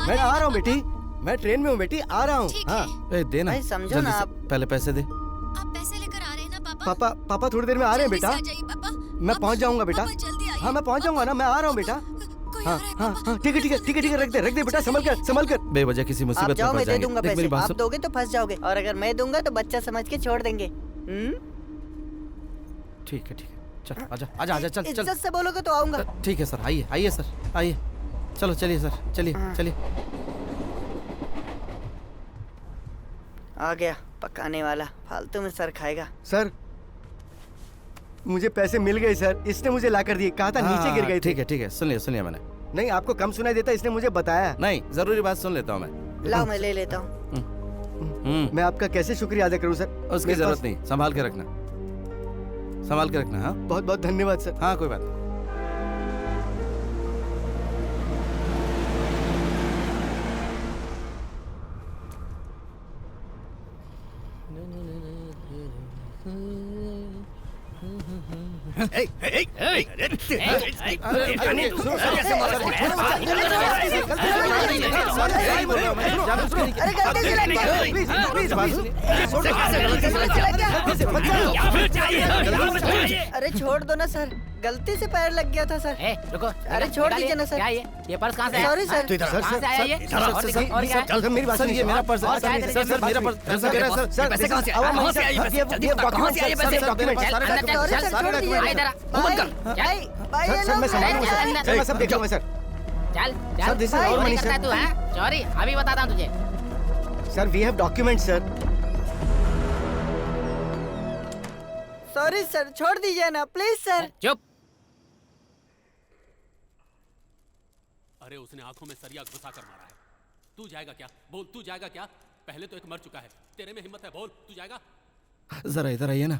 मैं आ रहा हूँ बेटी, मैं ट्रेन में हूँ बेटी, आ रहा हूँ। हाँ दे ना, भाई समझो ना आप। पहले पैसे दे। आप पैसे लेकर आ रहे हैं ना पापा? पापा, पापा थोड़ी देर में आ रहे हैं बेटा। मैं पहुँच जाऊँगा बेटा। हाँ मैं पहुँच जाऊँगा ना, मैं आ रहा हूँ बेटा। हाँ हाँ हाँ ठीक है ठीक है ठीक है ठीक है, रख दे बेटा, संभल कर। बेवजह किसी मुसीबत में जाओ, पड़ मैं दे जाएंगे। दूंगा देख मेरी पैसे, बात आप सुन। दोगे तो फंस जाओगे, और अगर मैं दूंगा तो बच्चा समझ के छोड़ देंगे। ठीक है चल, आजा आजा आजा, चल चल। इज्जत से बोलोगे तो आऊंगा। ठीक है सर, आइए आइए सर, आइए। चलो चलिए सर, चलिए चलिए। आ गया पकाने वाला, फालतू में सर खाएगा। सर मुझे पैसे मिल गए सर, इसने मुझे ला कर दिए, कहा था नीचे गिर गए थे। ठीक है, सुन लिया मैंने। नहीं आपको कम सुनाई देता, इसने मुझे बताया। नहीं, जरूरी बात सुन लेता हूँ मैं। लाओ मैं ले लेता हूँ। मैं आपका कैसे शुक्रिया अदा करूँ सर? उसकी जरूरत नहीं, संभाल के रखना, संभाल के रखना। हाँ बहुत बहुत धन्यवाद सर। हाँ कोई बात नहीं। अरे छोड़ दो ना सर, गलती से पैर लग गया था सर। रुको, अरे छोड़ दीजिए ना सर। क्या ये पर्स कहाँ से आया? Sorry sir. कहाँ से आया ये? सर मेरी बात सुनिए, मेरा पर्स सर मेरा पर्स सर पैसे कहाँ से आए? कहाँ से आए ये पैसे? जल्दी बता, कहाँ से आए ये पैसे? सर मैं संभालूंगा सर, मैं सब देख लूंगा सर। चल sir, this is our money, करता है sir. तू, हैं? चोरी अभी बताता हूँ तुझे। Sir we have document sir. Sorry sir, छोड़ दीजिए ना प्लीज सर। चुप। अरे उसने आंखों में सरिया घुसा कर मारा है। तू जाएगा क्या? बोल, तू जाएगा क्या? पहले तो एक मर चुका है, तेरे में हिम्मत है, बोल तू जाएगा? जरा इधर आइए ना,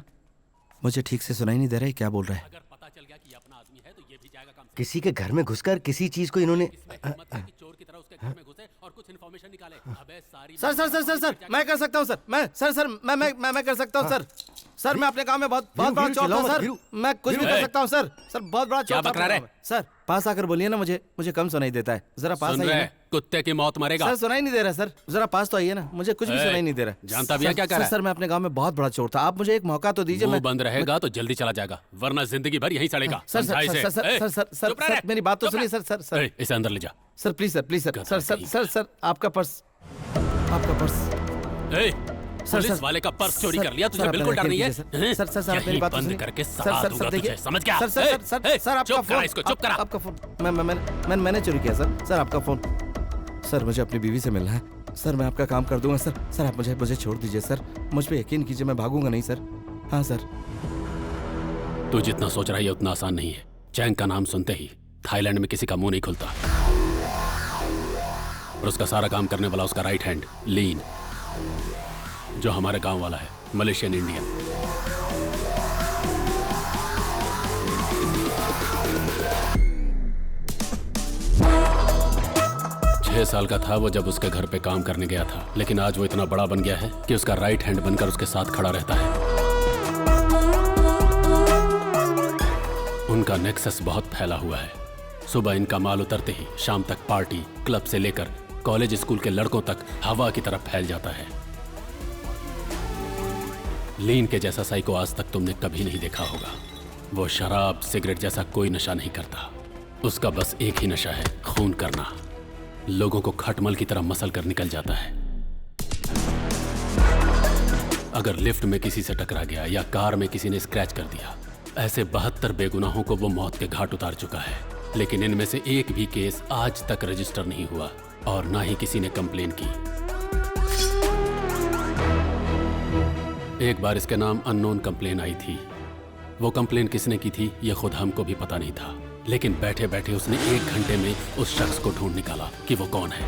मुझे ठीक से सुनाई नहीं दे रहा है क्या बोल रहा है। अगर पता चल गया कि ये अपना आदमी है तो ये भी जाएगा काम से। किसी के घर में घुसकर किसी चीज को इन्होंने चोर की तरह उसके घर में घुसे और कुछ इन्फॉर्मेशन निकाले। अबे सारी सर मैं कर सकता हूँ सर, मैं कर सकता हूँ सर, मैं अपने काम में बहुत बड़ा चौक हूँ सर, मैं कुछ भी कर सकता हूँ सर, बहुत बड़ा क्या बकरा रहे? सर पास आकर बोलिए ना, मुझे कम सुनाई देता है, जरा पास आइए ना। कुत्ते की मौत मरेगा। सर सुनाई नहीं दे रहा सर, जरा पास तो आइए ना, मुझे कुछ भी सुनाई नहीं दे रहा। जानता भी है क्या कर रहा है? सर मैं अपने गांव में बहुत बड़ा चोर था, आप मुझे एक मौका तो दीजिए। मुंह बंद रहेगा तो जल्दी चला जाएगा, वरना जिंदगी भर यहीं सड़ेगा। सर मेरी बात तो सुनिए सर, इसे अंदर ले जा। सर प्लीज सर, आपका पर्स पुलिस वाले का पर्स चोरी कर लिया, तुझे बिल्कुल डर नहीं है? सर मेरी बात बंद करके सजा दूंगा तुझे, समझ गया? सर आपका फोन, इसको चुप करा। आपका फोन मैंने चोरी किया सर, आपका फोन। सर मुझे अपनी बीवी से मिलना है सर, मैं आपका काम कर दूंगा सर, आप मुझे छोड़ दीजिए सर, मुझ पे यकीन कीजिए, मैं भागूंगा नहीं सर। हाँ सर। तू जितना सोच रहा है उतना आसान नहीं है। चैंग का नाम सुनते ही थाईलैंड में किसी का मुंह नहीं खुलता, और उसका सारा काम करने वाला उसका राइट हैंड लीन, जो हमारे गांव वाला है, मलेशियन इंडियन। छह साल का था वो जब उसके घर पे काम करने गया था, लेकिन आज वो इतना बड़ा बन गया है कि उसका राइट हैंड बनकर उसके साथ खड़ा रहता है। उनका नेक्सस बहुत फैला हुआ है। सुबह इनका माल उतरते ही शाम तक पार्टी, क्लब से लेकर कॉलेज स्कूल के लड़कों तक हवा की तरफ फैल जाता है। लीन के जैसा साइको आज तक तुमने कभी नहीं देखा होगा। वो शराब सिगरेट जैसा कोई नशा नहीं करता, उसका बस एक ही नशा है, खून करना। लोगों को खटमल की तरह मसल कर निकल जाता है। अगर लिफ्ट में किसी से टकरा गया या कार में किसी ने स्क्रैच कर दिया, ऐसे 72 बेगुनाहों को वो मौत के घाट उतार चुका है, लेकिन इनमें से एक भी केस आज तक रजिस्टर नहीं हुआ। और ना ही किसी ने कंप्लेन की। एक बार इसके नाम अननोन कंप्लेन आई थी। वो कंप्लेन किसने की थी ये खुद हमको भी पता नहीं था, लेकिन बैठे बैठे उसने 1 घंटे में उस शख्स को ढूंढ निकाला कि वो कौन है।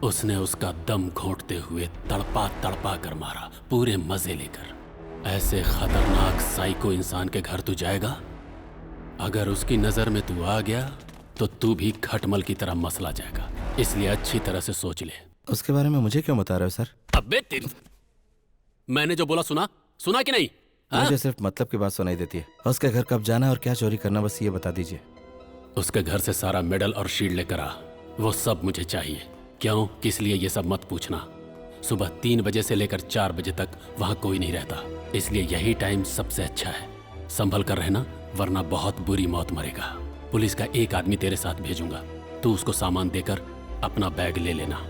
उसने उसका दम घोंटते हुए तड़पा तड़पा कर मारा, पूरे मजे लेकर। ऐसे खतरनाक साइको इंसान के घर तू जाएगा? अगर उसकी नजर में तू आ गया तो तू भी खटमल की तरह मसला जाएगा, इसलिए अच्छी तरह से सोच ले। उसके बारे में मुझे क्यों बता रहे हो सर? अबे तेरी, मैंने जो बोला सुना कि नहीं? मुझे सिर्फ मतलब की बात सुनाई देती है। उसके घर कब जाना है और क्या चोरी करना, बस ये बता दीजिए। उसके घर से सारा मेडल और शील्ड लेकर आ, वो सब मुझे चाहिए। क्यों, किस लिए, ये सब मत पूछना। सुबह 3 बजे से लेकर 4 बजे तक वहाँ कोई नहीं रहता, इसलिए यही टाइम सबसे अच्छा है। संभल कर रहना, वरना बहुत बुरी मौत मरेगा। पुलिस का एक आदमी तेरे साथ भेजूंगा, तू उसको सामान देकर अपना बैग ले लेना।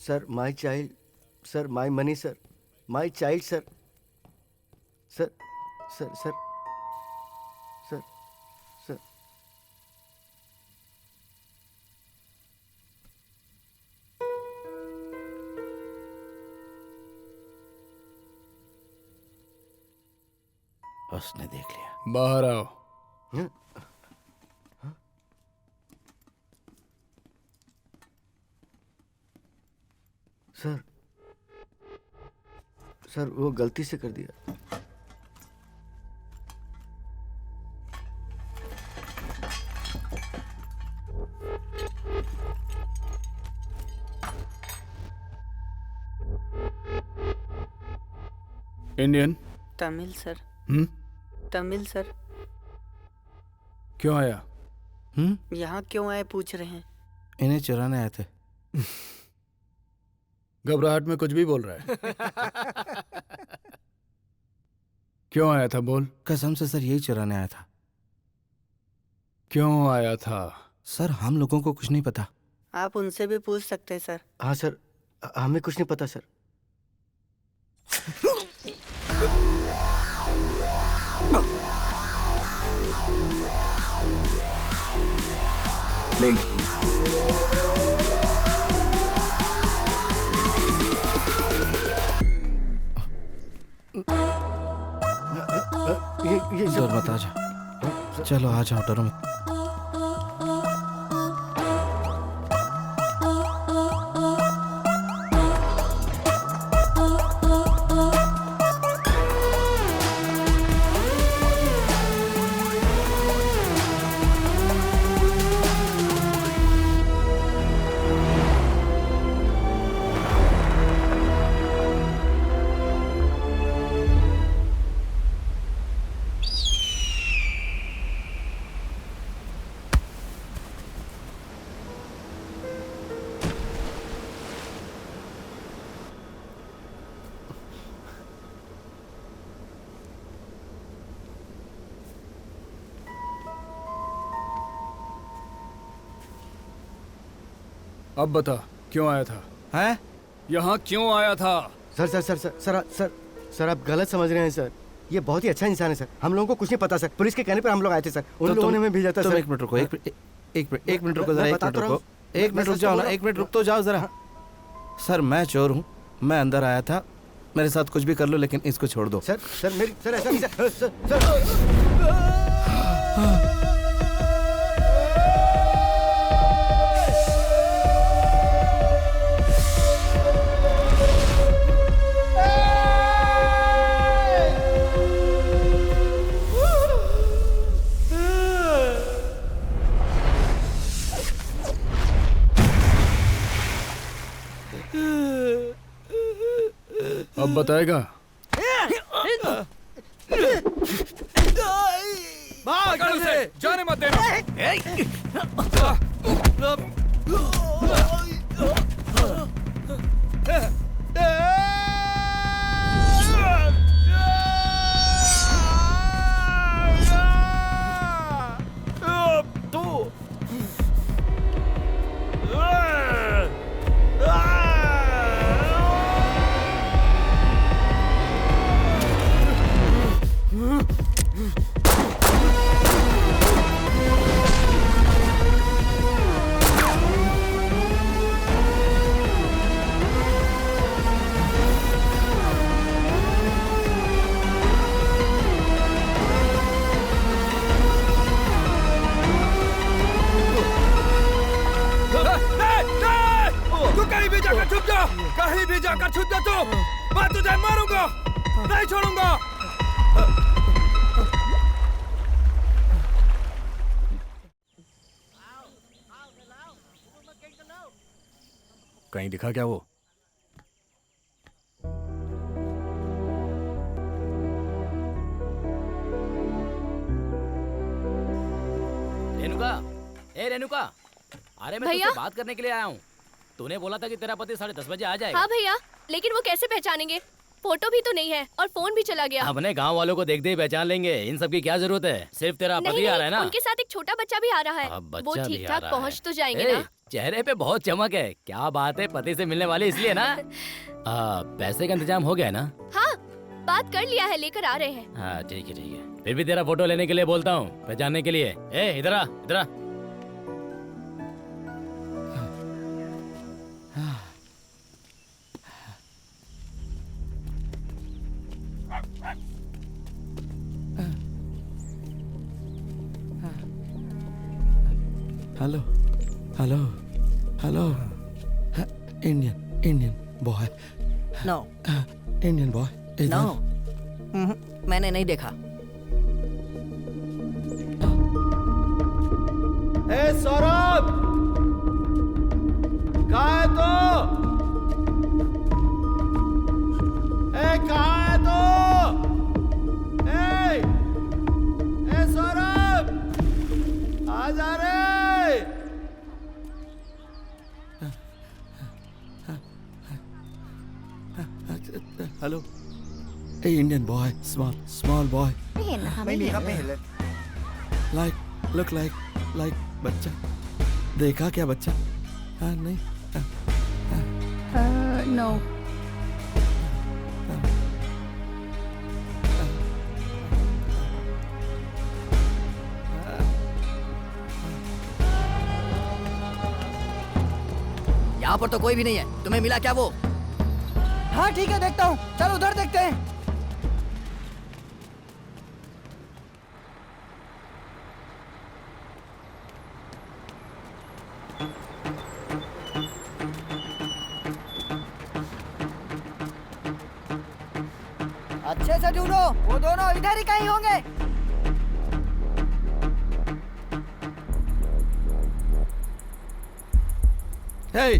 Sir my child, sir my money, sir my child, sir sir sir sir sir sir उसने देख लिया। बाहर आओ। सर सर वो गलती से कर दिया। Indian? Tamil sir. Tamil sir. क्यों आया? यहाँ क्यों आए पूछ रहे हैं? इन्हें चुराने आए थे। घबराहट में कुछ भी बोल रहा है। क्यों आया था बोल? कसम से सर यही चुराने आया था। क्यों आया था? सर हम लोगों को कुछ नहीं पता। आप उनसे भी पूछ सकते हैं सर। हाँ सर, हमें कुछ नहीं पता सर। Link. ये डर मत, आ जाओ। चलो आ जाओ, डरो मत। अब बता क्यों आया था? हैं? यहाँ क्यों आया था? Sir sir sir sir sir sir sir आप गलत समझ रहे हैं सर। ये बहुत ही अच्छा इंसान है सर। हम लोगों को कुछ नहीं पता सर। पुलिस के कहने पर हम लोग आए थे सर। उन लोगों ने हमें भेजा था सर। एक मिनट रुको, एक मिनट रुको जरा, 1 मिनट रुको। 1 मिनट रुक जाओ ना, 1 मिनट रुक तो जाओ जरा। सर मैं चोर हूँ, मैं अंदर आया था। मेरे साथ कुछ भी कर लो लेकिन इसको छोड़ दो। सर सर मेरी सर ऐसा नहीं सर। अब बताएगा। भाग उसे, जाने मत देना। कहीं भी जाकर छुप जा तू, मैं तुझे मारूंगा, नहीं छोड़ूंगा। कहीं दिखा क्या वो? रेणुका, ए रेणुका, अरे मैं भैया? तुझसे बात करने के लिए आया हूँ। तूने बोला था कि तेरा पति 10:30 बजे आ जाएगा। हाँ भैया, लेकिन वो कैसे पहचानेंगे? फोटो भी तो नहीं है और फोन भी चला गया। अपने गांव वालों को देखते ही पहचान लेंगे, इन सब की क्या जरूरत है? सिर्फ तेरा पति आ रहा है ना? उनके साथ एक छोटा बच्चा भी आ रहा है। अब वो बच्चा भी ठीक आ ठाक रहा पहुँच है। तो जाएंगे ए, ना? चेहरे पे बहुत चमक है। क्या बात है, पति से मिलने वाले इसलिए ना? पैसे का इंतजाम हो गया है ना? हाँ, बात कर लिया है, लेकर आ रहे हैं। हाँ ठीक है ठीक है। फिर भी तेरा फोटो लेने के लिए बोलता हूँ, पहचानने के लिए। ए इधर आ, इधर आ। Hello hello hello, Indian boy. No Indian boy. No, मैंने नहीं देखा। ए सौरभ, कहाँ है तू? ए कहाँ है तू? ए सौरभ, आ जा रे। हेलो, ए Indian boy, small boy, like बच्चा। देखा क्या बच्चा? हाँ नहीं, नो। यहाँ पर तो कोई भी नहीं है, तुम्हें मिला क्या वो? हाँ ठीक है, देखता हूँ। चलो उधर देखते हैं। अच्छे से ढूंढो, वो दोनों इधर ही कहीं होंगे। Hey!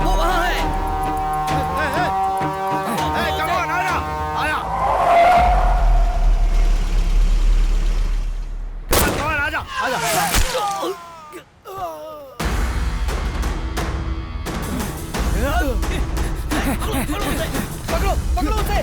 वो वहाँ है। come on, आया। come on, आजा। पकड़ो उसे।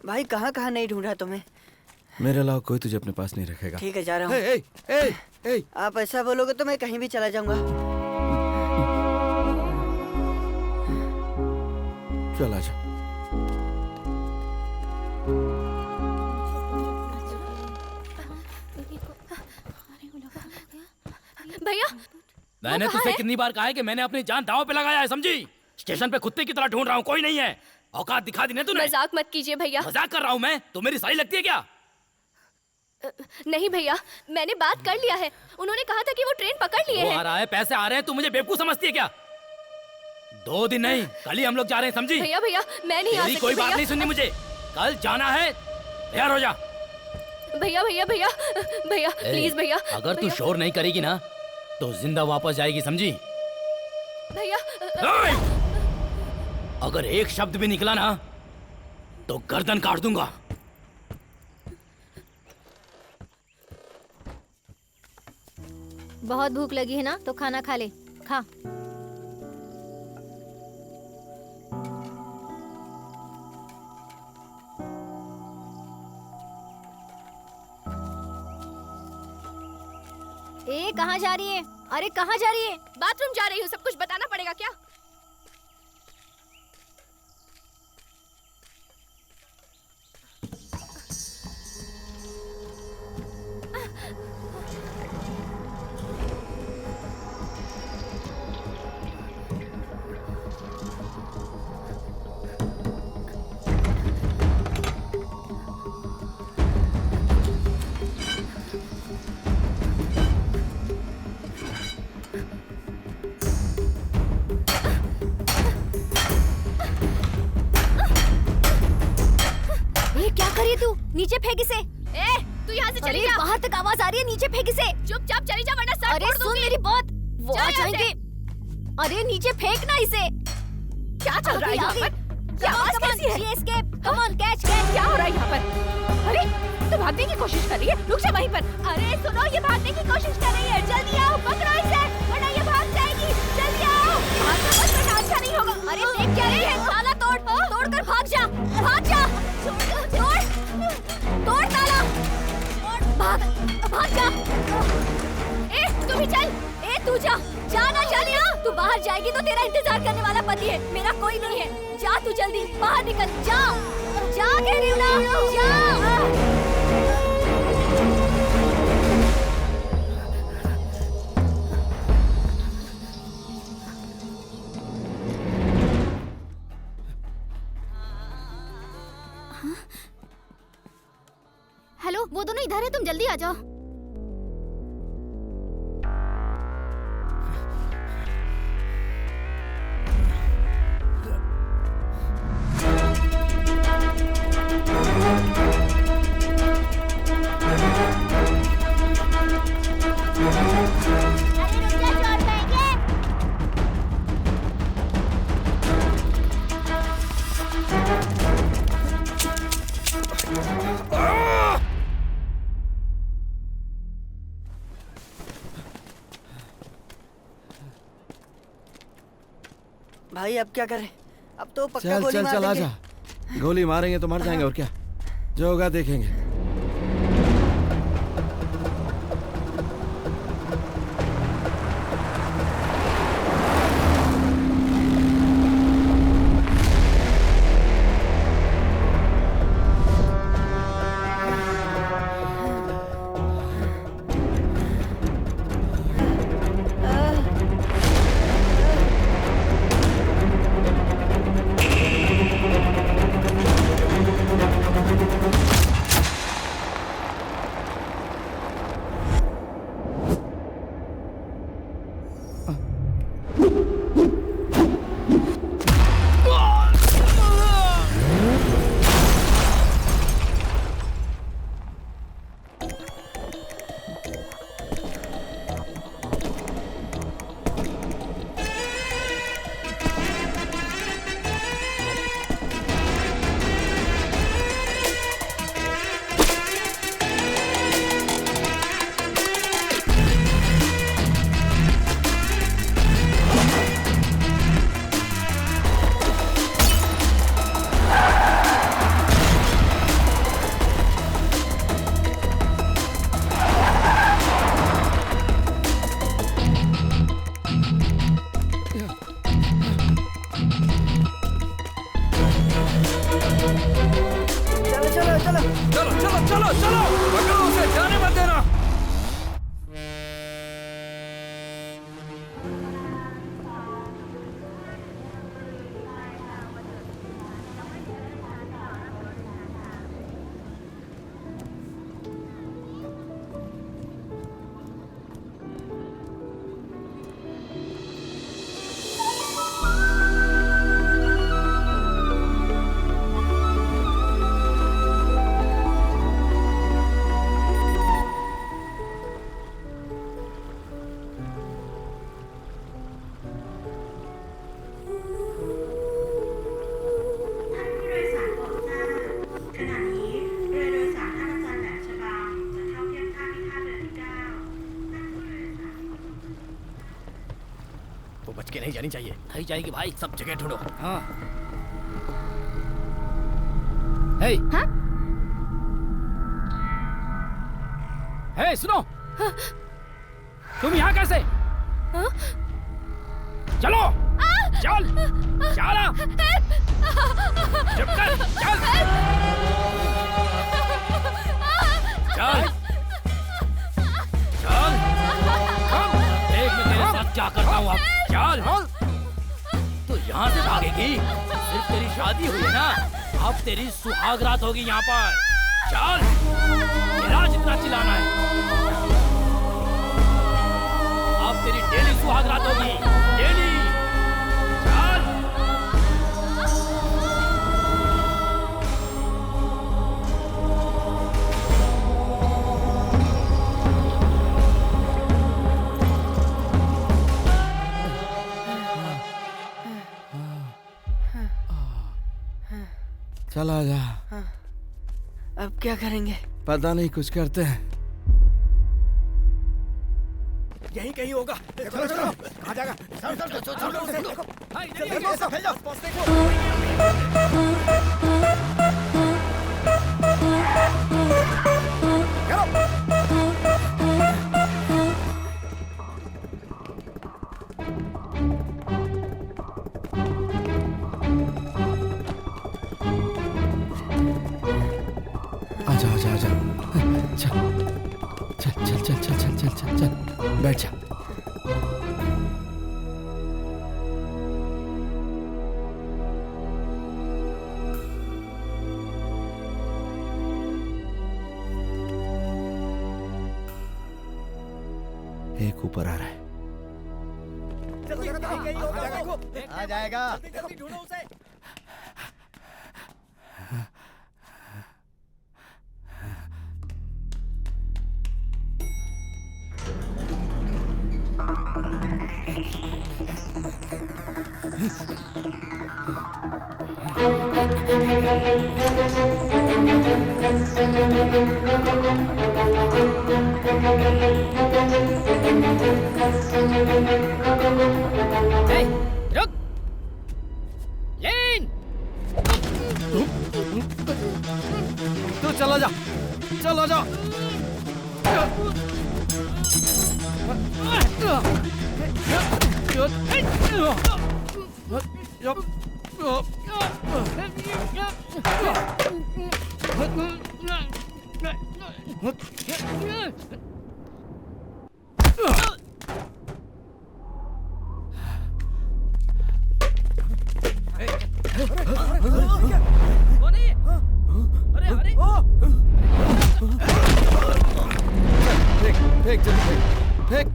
भाई कहाँ कहाँ नहीं ढूंढा तुम्हें? मेरे अलावा कोई तुझे अपने पास नहीं रखेगा। ठीक है, जा रहा हूँ। ए, ए, ए, ए। आप ऐसा बोलोगे तो मैं कहीं भी चला जाऊंगा। चल आजा। भैया मैंने तुझसे कितनी बार कहा है कि मैंने अपनी जान दांव पे लगाया है, समझी? स्टेशन पे कुत्ते की तरह ढूंढ रहा हूँ, कोई नहीं है। औकात दिखा दी ना तूने। मजाक मत कीजिए भैया। मजाक कर रहा हूँ मैं? तू मेरी साली लगती है क्या? नहीं भैया, मैंने बात कर लिया है। उन्होंने कहा था कि वो ट्रेन पकड़ लिए हैं। आ रहा है, पैसे आ रहे हैं, तू मुझे बेवकूफ समझती है क्या? 2 दिन नहीं, कल ही हम लोग जा रहे हैं, समझी? भैया भैया मैं नहीं आ सकती। कोई बात नहीं सुननी मुझे, कल जाना है, तैयार हो जा। भैया भैया भैया भैया प्लीज भैया। अगर तू शोर नहीं करेगी ना तो जिंदा वापस जाएगी, समझी? भैया अगर एक शब्द भी निकला ना तो गर्दन काट दूंगा। बहुत भूख लगी है ना, तो खाना खा ले, खा। ए, कहाँ जा रही है? अरे कहाँ जा रही है? बाथरूम जा रही हूँ, सब कुछ बताना पड़ेगा क्या? तू नीचे फेंक इसे। ए, तू यहाँ से चली जा। बाहर तक आवाज आ रही है, नीचे फेंक इसे। चुपचाप चली जा वरना सर अरे फोड़ सुन दूंगी। मेरी बात, वो आ जाएंगे। अरे नीचे फेंकना इसे। क्या चल रहा है यहाँ पर? क्या आवाज कैसी है? Escape, come on, catch catch. क्या हो रहा है यहाँ पर? अरे तू भागने की कोशिश कर रही है, रुक जा वहीं पर। अरे सुनो, ये भागने की कोशिश कर रही है, जल्दी आओ, पकड़ो इसे वरना ये भाग जाएगी। जल्दी आओ, भागना मत वरना अच्छा नहीं होगा। अरे देख क्या रही है? ताला तोड़, तोड़कर भाग जा, भाग जा। तोड़, तोड़ ताला, भाग, भाग जा। ए, तू भी चल। ए, तू जा, जा ना जानिया। तू बाहर जाएगी तो तेरा इंतजार करने वाला पति है, मेरा कोई नहीं है। जा तू जल्दी बाहर निकल, जा, जा कह रही हूँ ना, जा। हेलो, वो दोनों इधर है, तुम जल्दी आ जाओ। भाई अब क्या करें? अब तो पक्का चल गोली चल मार चल देंगे। आजा, गोली मारेंगे तो मर जाएंगे और क्या, जो होगा देखेंगे। बच के नहीं जानी चाहिए। नहीं जाएगी भाई, सब जगह ढूंढो। हाँ। हे, हाँ? हे, सुनो। तुम यहाँ कैसे? हाँ? चलो, चल, चल, चुप कर, चल, चल, चल, देख मैं तेरे साथ क्या करता हूँ अब। चल, तो यहाँ से भागेगी? सिर्फ तेरी शादी हुई है ना, अब तेरी सुहाग रात होगी यहाँ पर। चल, तेरा जितना चिल्लाना है। अब तेरी डेली सुहाग रात होगी, डेली। चला जा। अब क्या करेंगे? पता नहीं, कुछ करते हैं। यही कहीं होगा। चलो चलो, आ जाएगा। आजा आजा आजा, चल चल चल चल चल चल चल चल चल, बैठ जा। एक ऊपर आ रहा है। आ जाएगा। ढूंढो उसे। रुक! लेन! तू चला जा, चला जा। फेंक जल्दी फेंक,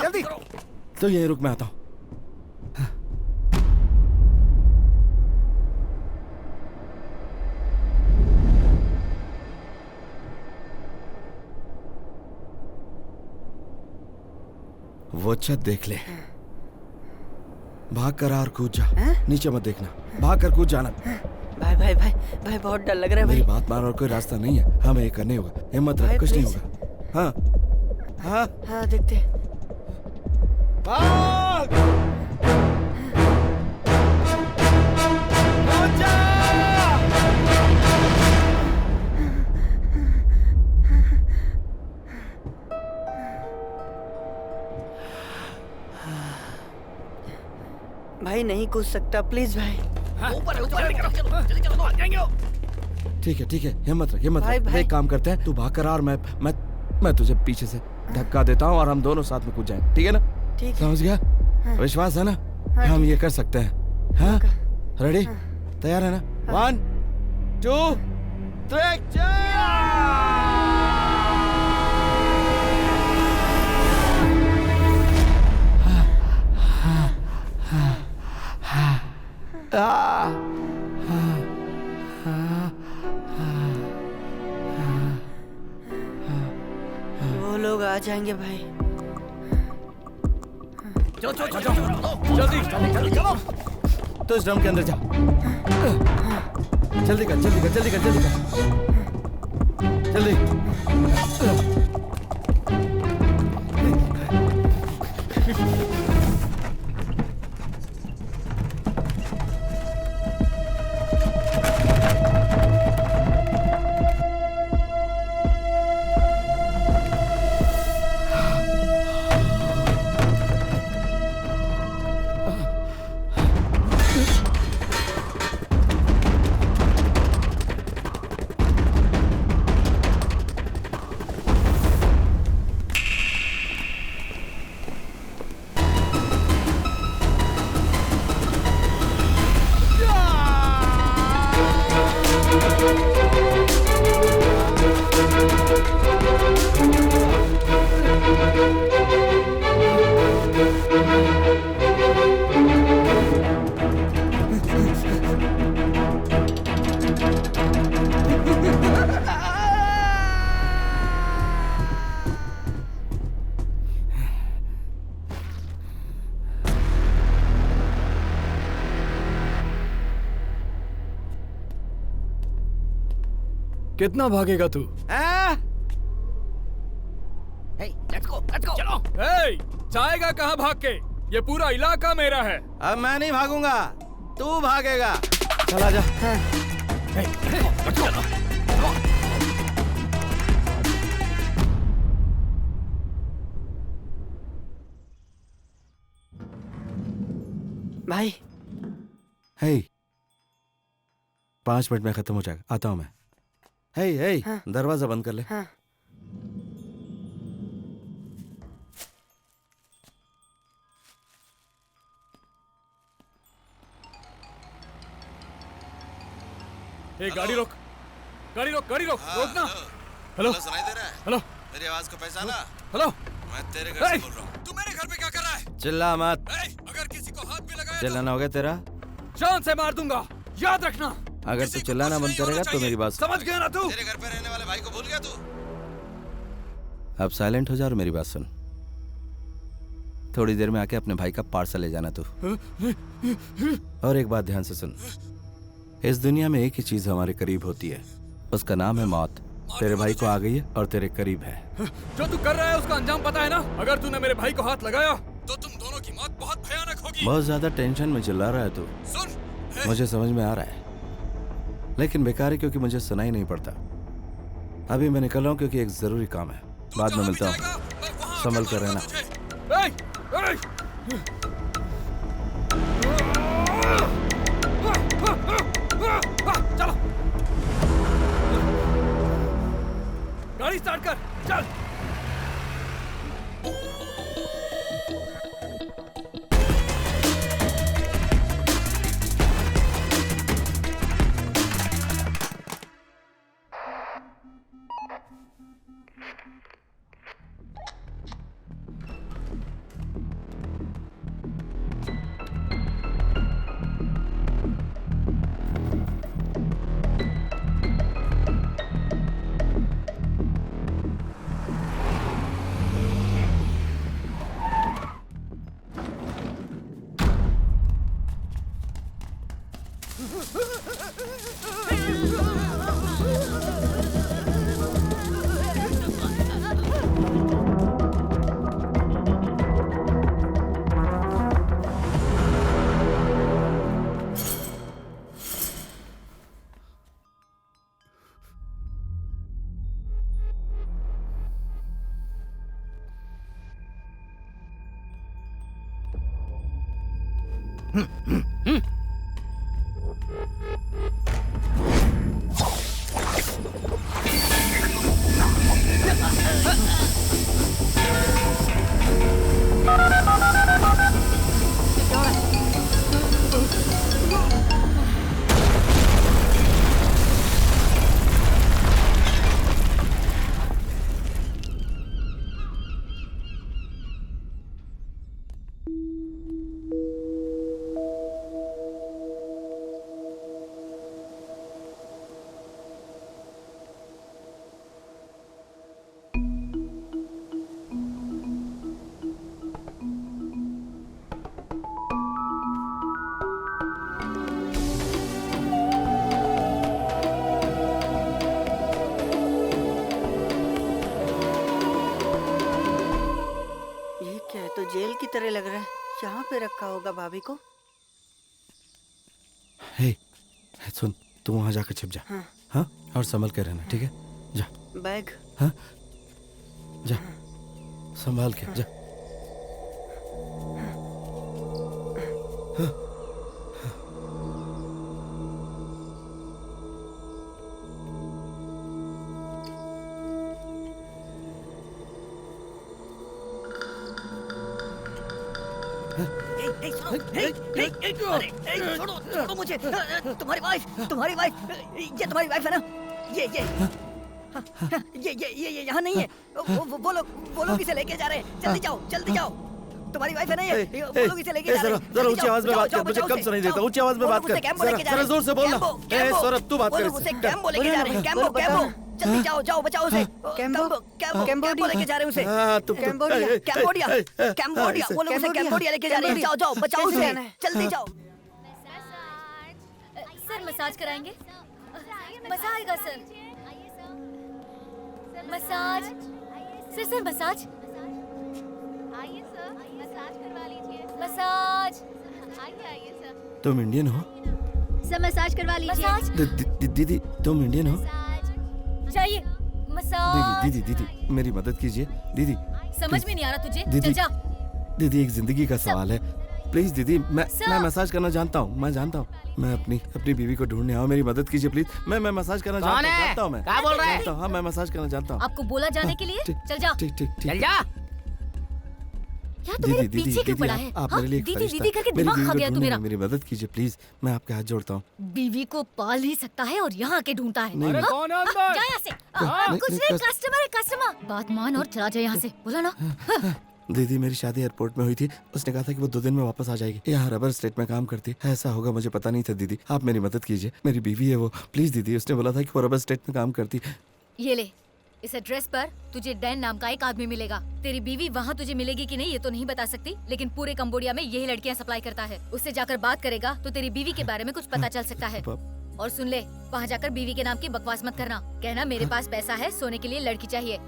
जल्दी। तो यहीं रुक, मैं आता हूँ। वो छत देख ले, भाग कर और कूद जा। नीचे मत देखना, भाग कर कूद जाना। भाई भाई भाई भाई, बहुत डर लग रहा है भाई। मेरी बात मान, और कोई रास्ता नहीं है, हमें ये करने होगा। हिम्मत रख, कुछ नहीं होगा। हाँ हाँ हाँ, देखते हैं। भाग! भाई नहीं कूद सकता, प्लीज भाई। ऊपर है, ऊपर है, जल्दी चलो, भाग जाएंगे। ठीक है, हिम्मत रख, हिम्मत भाई, रख। भाई। एक काम करते हैं, तू भाग कर आ और मैं तुझे पीछे से धक्का देता हूँ और हम दोनों साथ में कूद जाएंगे, ठीक है ना? ठीक है। समझ गया? हाँ। विश्वास है ना? हाँ, हम ये कर सकते हैं। हाँ, रेडी? तैयार है ना? 1 2 3 चल! वो लोग आ जाएंगे भाई। जल्दी चलो। तो इस ड्रम के अंदर जा। जल्दी कर जल्दी कर जल्दी कर जल्दी कर जल्दी। कितना भागेगा तू? चलो। जाएगा कहाँ भाग के? ये पूरा इलाका मेरा है। अब मैं नहीं भागूंगा, तू भागेगा। चला जा। भाई। हे, 5 मिनट में खत्म हो जाएगा, आता हूँ मैं। हे, दरवाजा बंद कर ले। हाँ। गाड़ी रोक, गाड़ी रोक, गाड़ी रोक, रोकना। हेलो, सुनाई दे रहा है? हेलो, मेरी आवाज को पहचाना? हेलो, मैं तेरे घर से बोल रहा हूँ। तू मेरे घर पे क्या कर रहा है? चिल्ला मत। अगर किसी को हाथ भी लगाया चिल्लाना हो गया तेरा? जान से मार दूंगा, याद रखना। अगर तू चिल्लाना बंद करेगा तो मेरी बात समझ गया ना तू? तेरे घर पे रहने वाले भाई को भूल गया तू? अब साइलेंट हो जा और मेरी बात सुन। थोड़ी देर में आके अपने भाई का पार्सल ले जाना तू। और एक बात ध्यान से सुन, इस दुनिया में एक ही चीज हमारे करीब होती है, उसका नाम है मौत। तेरे भाई को आ गई है और तेरे करीब है। जो तू कर रहा है उसका अंजाम पता है ना? अगर तूने मेरे भाई को हाथ लगाया तो तुम दोनों की मौत बहुत भयानक होगी। बहुत ज्यादा टेंशन में चिल्ला रहा है तू। सुन, मुझे समझ में आ रहा है, लेकिन बेकार है क्योंकि मुझे सुनाई नहीं पड़ता। अभी मैं निकल रहा हूँ क्योंकि एक जरूरी काम है। बाद में मिलता हूँ, संभल कर रहना। चलो, गाड़ी स्टार्ट कर, चल। तरह लग रहा है, यहाँ पे रखा होगा भाभी को। हे, सुन, तू वहाँ जाकर छिप जा। हाँ। हाँ, और संभल के रहना, ठीक है? जा। बैग। हाँ, जा, संभाल के जा। हाँ। छोड़ो छोड़ो मुझे। तुम्हारी वाइफ ये तुम्हारी वाइफ है ना? ये यहाँ नहीं है। वो लोग इसे लेके जा रहे हैं। जल्दी जाओ। तुम्हारी वाइफ है ना ये? वो लोग इसे लेके जा रहे हैं। जरा ऊंची आवाज में बात कर, मुझे कम सुनाई देता। ऊंची आवाज में बात कर, जरा जोर से बोलना। सौरभ, तू बात कर। उसे कैम्बो लेके जा रहे हैं। कैम्बो जल्दी जाओ बचाओ उसे। कैम्बो लेके जा रहे हैं उसे। कैम्बोडिया वो लोग उसे कैम्बोडिया लेके जा रहे हैं। जाओ बचाओ उसे, जल्दी जाओ। सर मसाज कराएंगे? मजा आएगा सर। Massage sir massage. आइए सर, मसाज करवा लीजिए। मसाज। आइए सर। तुम इंडियन हो? सर मसाज करवा लीजिए। दीदी, तुम इंडियन हो? चाहिए मसाज। दीदी, मेरी मदद कीजिए। दीदी, समझ में नहीं आ रहा तुझे? दीदी, चल जा। दीदी, एक जिंदगी का सवाल है, प्लीज दीदी। मैं मसाज करना जानता हूँ। मैं अपनी बीवी को ढूंढने आऊँ, मेरी मदद कीजिए प्लीज। मैं मसाज करना जानता हूँ। मैं क्या बोल रहा है? हाँ, मैं मसाज करना जानता हूँ। आपको बोला जाने के लिए? चल जा। ठीक। चल जा। क्या तू मेरे पीछे क्यों पड़ा है? आप मेरे लिए दीदी करके दिमाग खा गया तू मेरा। मेरी मदद कीजिए प्लीज, मैं आपके हाथ जोड़ता हूँ। बीवी को पाल ही सकता है और यहाँ के ढूंढता है। अरे कौन है अंदर? जा यहाँ से। कुछ नहीं, कस्टमर। बात मान और चला जाए यहाँ से, बोला ना। दीदी, मेरी शादी एयरपोर्ट में हुई थी। उसने कहा था कि वो 2 दिन में वापस आ जाएगी। यहाँ रबर स्टेट में काम करती है। ऐसा होगा मुझे पता नहीं था। दीदी, आप मेरी मदद कीजिए। मेरी बीवी है वो, प्लीज दीदी। उसने बोला था कि वो रबर स्टेट में काम करती। ये ले, इस एड्रेस पर तुझे डैन नाम का एक आदमी मिलेगा। तेरी बीवी वहाँ तुझे मिलेगी कि नहीं ये तो नहीं बता सकती, लेकिन पूरे कंबोडिया में यही लड़कियाँ सप्लाई करता है। उससे जाकर बात करेगा तो तेरी बीवी के बारे में कुछ पता चल सकता है। और सुन ले, वहाँ जाकर बीवी के नाम की बकवास मत करना। कहना मेरे पास पैसा है, सोने के लिए लड़की चाहिए।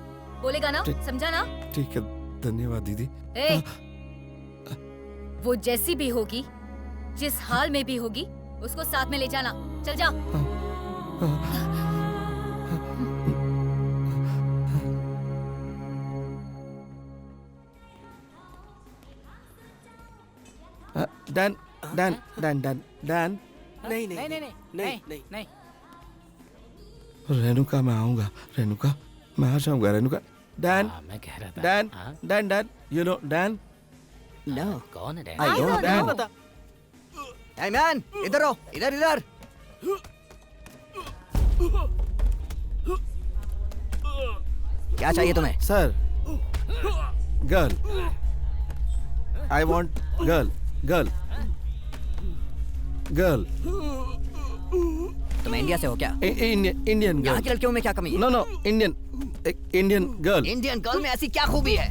बोलेगा ना? समझा ना? ठीक है, धन्यवाद दीदी। वो जैसी भी होगी, जिस हाल में भी होगी, उसको साथ में ले जाना। चल जा। डैन। नहीं। रेणुका, मैं आऊंगा। रेणुका, मैं आ जाऊंगा। रेणुका, डैन। मैं कह रहा था। Dan, you know Dan? No. कौन है Dan? I know Dan. Hey man, इधर आओ, इधर। क्या चाहिए तुम्हें? Sir, girl. I want girl. तुम इंडिया से हो क्या? Indian girl. यहाँ की लड़कियों में क्या कमी है? No, Indian girl. Indian girl में ऐसी क्या खूबी है?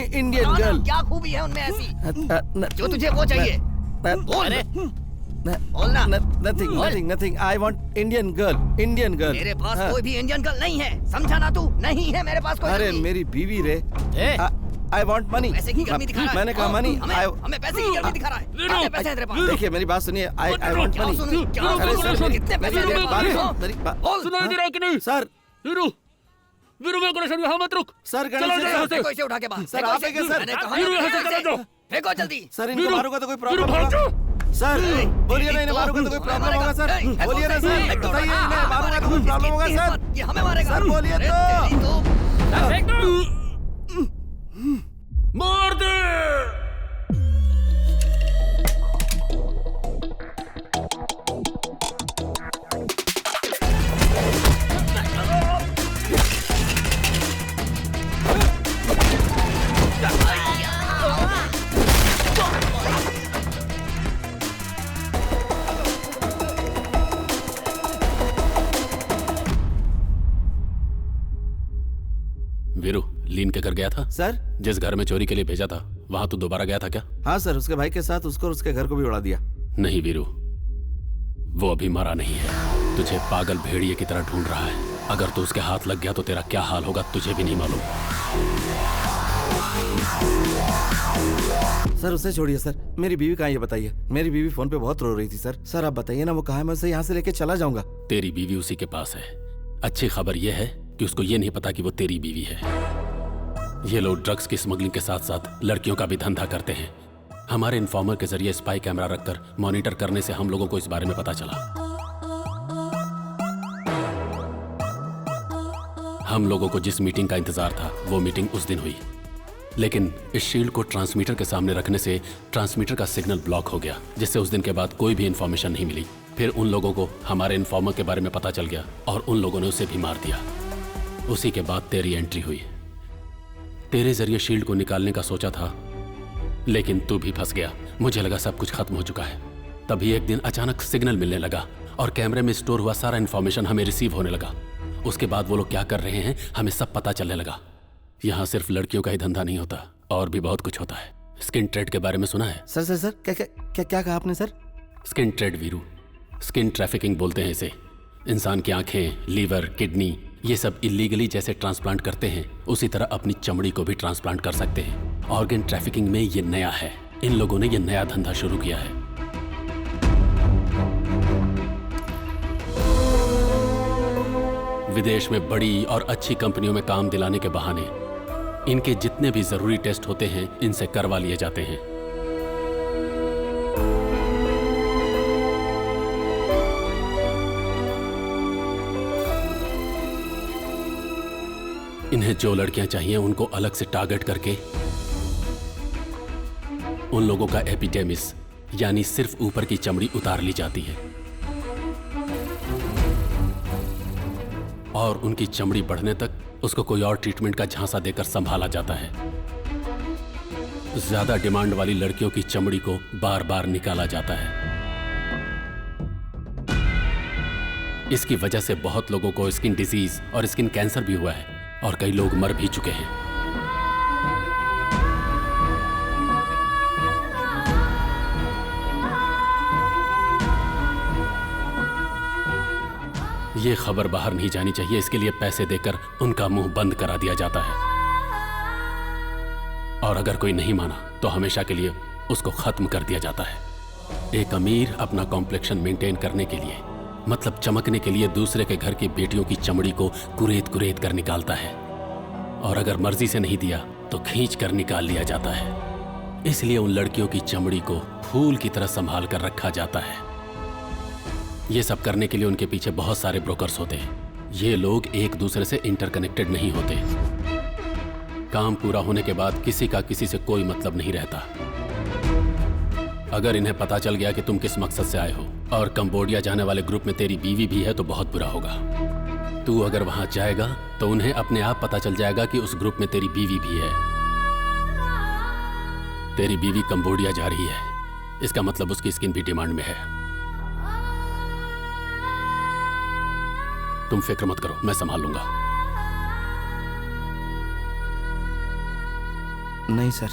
Indian girl. क्या खूबी है उनमें ऐसी जो तुझे वो चाहिए? बोलना। Nothing. I want Indian girl. मेरे पास कोई भी इंडियन गर्ल नहीं है, समझा ना तू? नहीं है मेरे पास कोई। अरे मेरी बीवी रे। I want money. पैसे की गर्मी दिखा रहा है। मैंने कहा मनी। हमें पैसे की गर्मी दिखा रहा है। कितने पैसे हैं तेरे पास? देखिए, मेरी बात सुनिए। I want money. कितने पैसे हैं तेरे पास? सुनाई दे रहा है कि नहीं? सर, वीरू मेरे को यहाँ मत रुक। सर, फेंको इसे उठा के बाहर। सर, आप सर। मैंने कहा वीरू यहाँ से चला जाओ। फेंको जल्दी। सर, इनको मारूंगा तो कोई प्रॉब्लम होगा? सर, बोलिए ना, इन्हें मारूंगा तो कोई प्रॉब्लम होगा? सर, बोलिए ना सर, बताइए, इन्हें मारूंगा तो कोई प्रॉब्लम होगा? सर, ये हमें मारेगा। सर, बोलिए तो। मार दे। वीरू, लीन के घर गया था? सर, जिस घर में चोरी के लिए भेजा था वहाँ तू दोबारा गया था क्या? हाँ सर, उसके भाई के साथ उसको और उसके घर को भी उड़ा दिया। नहीं वीरू, वो अभी मरा नहीं है। तुझे पागल भेड़िए की तरह ढूंढ रहा है। अगर तू उसके हाथ लग गया तो तेरा क्या हाल होगा तुझे भी नहीं मालूम। सर उसे छोड़िए सर, मेरी बीवी कहाँ है ये बताइए। मेरी बीवी फोन पे बहुत रो रही थी सर। सर आप बताइए ना वो कहाँ है, मैं उसे यहाँ से लेके चला जाऊंगा। तेरी बीवी उसी के पास है। अच्छी खबर यह है कि उसको ये नहीं पता कि वो तेरी बीवी है। ये लोग ड्रग्स की स्मगलिंग के साथ साथ लड़कियों का भी धंधा करते हैं। हमारे इन्फॉर्मर के जरिए स्पाई कैमरा रखकर मॉनिटर करने से हम लोगों को इस बारे में पता चला। हम लोगों को जिस मीटिंग का इंतजार था वो मीटिंग उस दिन हुई, लेकिन इस शील्ड को ट्रांसमीटर के सामने रखने से ट्रांसमीटर का सिग्नल ब्लॉक हो गया, जिससे उस दिन के बाद कोई भी इंफॉर्मेशन नहीं मिली। फिर उन लोगों को हमारे इन्फॉर्मर के बारे में पता चल गया और उन लोगों ने उसे भी मार दिया। उसी के बाद तेरी एंट्री हुई। तेरे जरिए शील्ड को निकालने का सोचा था, लेकिन तू भी फंस गया। मुझे लगा सब कुछ खत्म हो चुका है। तभी एक दिन अचानक सिग्नल मिलने लगा और कैमरे में स्टोर हुआ सारा इन्फॉर्मेशन हमें रिसीव होने लगा। उसके बाद वो लोग क्या कर रहे हैं हमें सब पता चलने लगा। यहाँ सिर्फ लड़कियों का ही धंधा नहीं होता, और भी बहुत कुछ होता है। स्किन ट्रेड के बारे में सुना है? सर सर सर क्या क्या क्या क्या कहा आपने sir? Skin trade Veeru, skin trafficking बोलते हैं इसे। इंसान की आंखें, लीवर, किडनी, ये सब इलीगली जैसे ट्रांसप्लांट करते हैं, उसी तरह अपनी चमड़ी को भी ट्रांसप्लांट कर सकते हैं। ऑर्गन ट्रैफिकिंग में ये नया है। इन लोगों ने ये नया धंधा शुरू किया है। विदेश में बड़ी और अच्छी कंपनियों में काम दिलाने के बहाने इनके जितने भी जरूरी टेस्ट होते हैं इनसे करवा लिए जाते हैं। इन्हें जो लड़कियां चाहिए उनको अलग से टारगेट करके उन लोगों का एपिडेमिस यानी सिर्फ ऊपर की चमड़ी उतार ली जाती है और उनकी चमड़ी बढ़ने तक उसको कोई और ट्रीटमेंट का झांसा देकर संभाला जाता है। ज्यादा डिमांड वाली लड़कियों की चमड़ी को बार बार निकाला जाता है। इसकी वजह से बहुत लोगों को स्किन डिजीज और स्किन कैंसर भी हुआ है और कई लोग मर भी चुके हैं। ये खबर बाहर नहीं जानी चाहिए, इसके लिए पैसे देकर उनका मुंह बंद करा दिया जाता है और अगर कोई नहीं माना तो हमेशा के लिए उसको खत्म कर दिया जाता है। एक अमीर अपना कॉम्प्लेक्शन मेंटेन करने के लिए, मतलब चमकने के लिए, दूसरे के घर की बेटियों की चमड़ी को कुरेद कुरेद कर निकालता है और अगर मर्जी से नहीं दिया तो खींच कर निकाल लिया जाता है। इसलिए उन लड़कियों की चमड़ी को फूल की तरह संभाल कर रखा जाता है। ये सब करने के लिए उनके पीछे बहुत सारे ब्रोकर्स होते हैं। ये लोग एक दूसरे से इंटरकनेक्टेड नहीं होते। काम पूरा होने के बाद किसी का किसी से कोई मतलब नहीं रहता। अगर इन्हें पता चल गया कि तुम किस मकसद से आए हो और कंबोडिया जाने वाले ग्रुप में तेरी बीवी भी है तो बहुत बुरा होगा। तू अगर वहां जाएगा तो उन्हें अपने आप पता चल जाएगा कि उस ग्रुप में तेरी बीवी भी है। तेरी बीवी कंबोडिया जा रही है, इसका मतलब उसकी स्किन भी डिमांड में है। तुम फिक्र मत करो, मैं संभाल लूंगा। नहीं सर,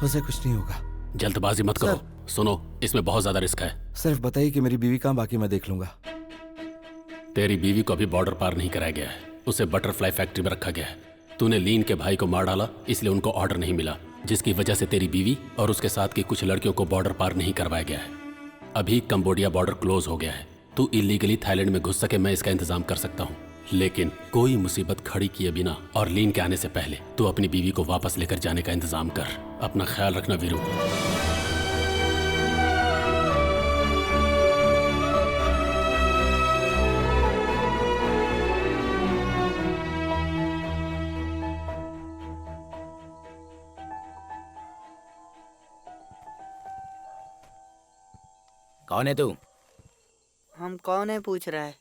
उसे कुछ नहीं होगा। जल्दबाजी मत करो। सुनो, इसमें बहुत ज्यादा रिस्क है। सिर्फ बताइए कि मेरी बीवी कहाँ, बाकी मैं देख लूंगा। तेरी बीवी को अभी बॉर्डर पार नहीं कराया गया है, उसे बटरफ्लाई फैक्ट्री में रखा गया है। तूने लीन के भाई को मार डाला, इसलिए उनको ऑर्डर नहीं मिला, जिसकी वजह से तेरी बीवी और उसके साथ की कुछ लड़कियों को बॉर्डर पार नहीं करवाया गया है। अभी कंबोडिया बॉर्डर क्लोज हो गया है। तू इलीगली थाईलैंड में घुस सके मैं इसका इंतजाम कर सकता हूँ, लेकिन कोई मुसीबत खड़ी किए बिना और लीन के आने से पहले तू अपनी बीवी को वापस लेकर जाने का इंतजाम कर। अपना ख्याल रखना वीरू। कौन है तू? हम कौन है पूछ रहा है?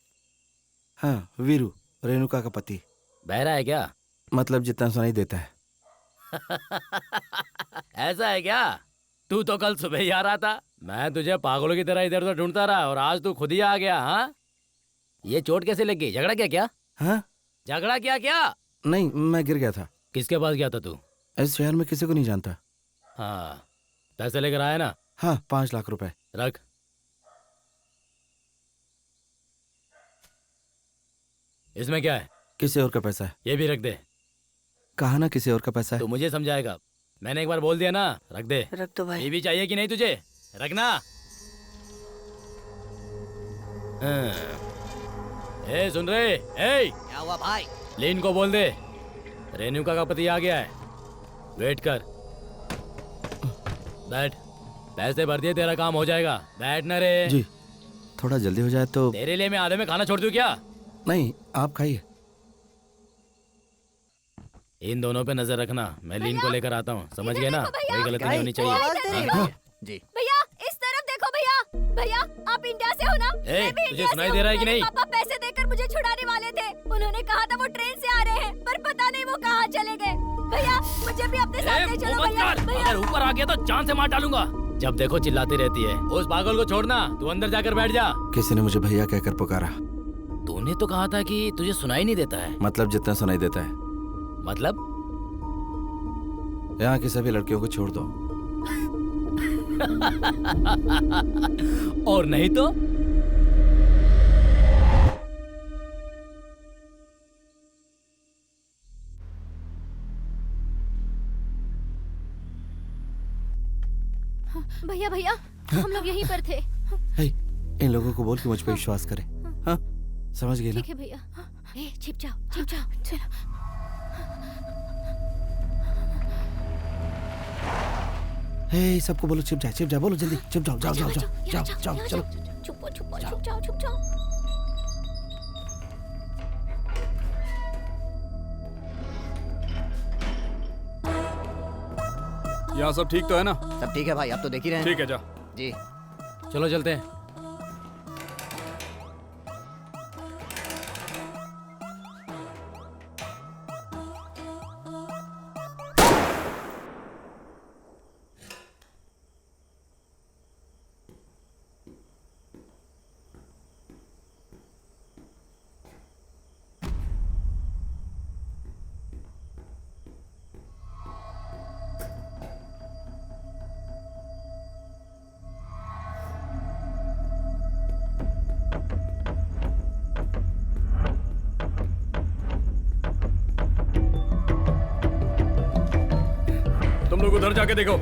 हाँ, वीरू, रेणुका का पति। बहरा है क्या? मतलब जितना सुनाई देता है। ऐसा है क्या? तू तो कल सुबह ही आ रहा था। मैं तुझे पागलों की तरह इधर उधर ढूंढता रहा और आज तू खुद ही आ गया। हाँ, ये चोट कैसे लग गई? झगड़ा क्या? हाँ? झगड़ा क्या? नहीं, मैं गिर गया था। किसके पास गया था तू? इस शहर में किसी को नहीं जानता। हाँ, पैसे लेकर आया ना? हाँ, 5 लाख रुपए। रख। इसमें क्या है? किसी और का पैसा है। ये भी रख दे। कहा ना किसी और का पैसा है। तो मुझे समझाएगा, मैंने एक बार बोल दिया ना, रख दे। रख दो भाई। बीवी चाहिए कि नहीं तुझे? रखना। ए सुन रहे? ए क्या हुआ भाई? लीन को बोल दे रेणुका का पति आ गया है, वेट कर। बैठ, पैसे भर दिए, तेरा काम हो जाएगा। बैठ ना रे। जी थोड़ा जल्दी हो जाए तो। तेरे लिए मैं आधे में खाना छोड़ दूं क्या? नहीं आप खाइए। इन दोनों पे नजर रखना, मैं लीन को लेकर आता हूँ, समझ गए ना? कोई गलती नहीं होनी चाहिए। जी भैया इस तरफ देखो भैया। भैया आप इंडिया से हो ना? ए, मैं भी तुझे इंडिया सुनाई से दे रहा है हूँ। कि नहीं? मेरे पापा पैसे देकर मुझे छुड़ाने वाले थे। उन्होंने कहा था वो ट्रेन से आ रहे हैं, पर पता नहीं वो कहाँ चले गए। भैया मुझे भी अपने साथ ले चलो भैया। अगर ऊपर आ गया तो जान से मार डालूंगा। जब देखो चिल्लाती रहती है। उस पागल को छोड़ना, तू अंदर जाकर बैठ जा। किसी ने मुझे भैया कहकर पुकारा। तूने तो कहा था कि तुझे सुनाई नहीं देता है। मतलब जितना सुनाई देता है। मतलब यहाँ की सभी लड़कियों को छोड़ दो। और नहीं तो भैया भैया हम लोग यहीं पर थे। हे, इन लोगों को बोल के मुझ पे विश्वास करे। हाँ समझ गए ना? ठीक है भैया। ए छिप जाओ छिप जाओ। चलो हे, सबको बोलो छिप जाए बोलो जल्दी छिप जाओ। जाओ चलो। छुपो छुप जाओ। यहाँ सब ठीक तो है ना? सब ठीक है भाई, आप तो देख ही रहे हैं। ठीक है, जा। जी चलो चलते हैं। तुम लोग उधर जाके देखो।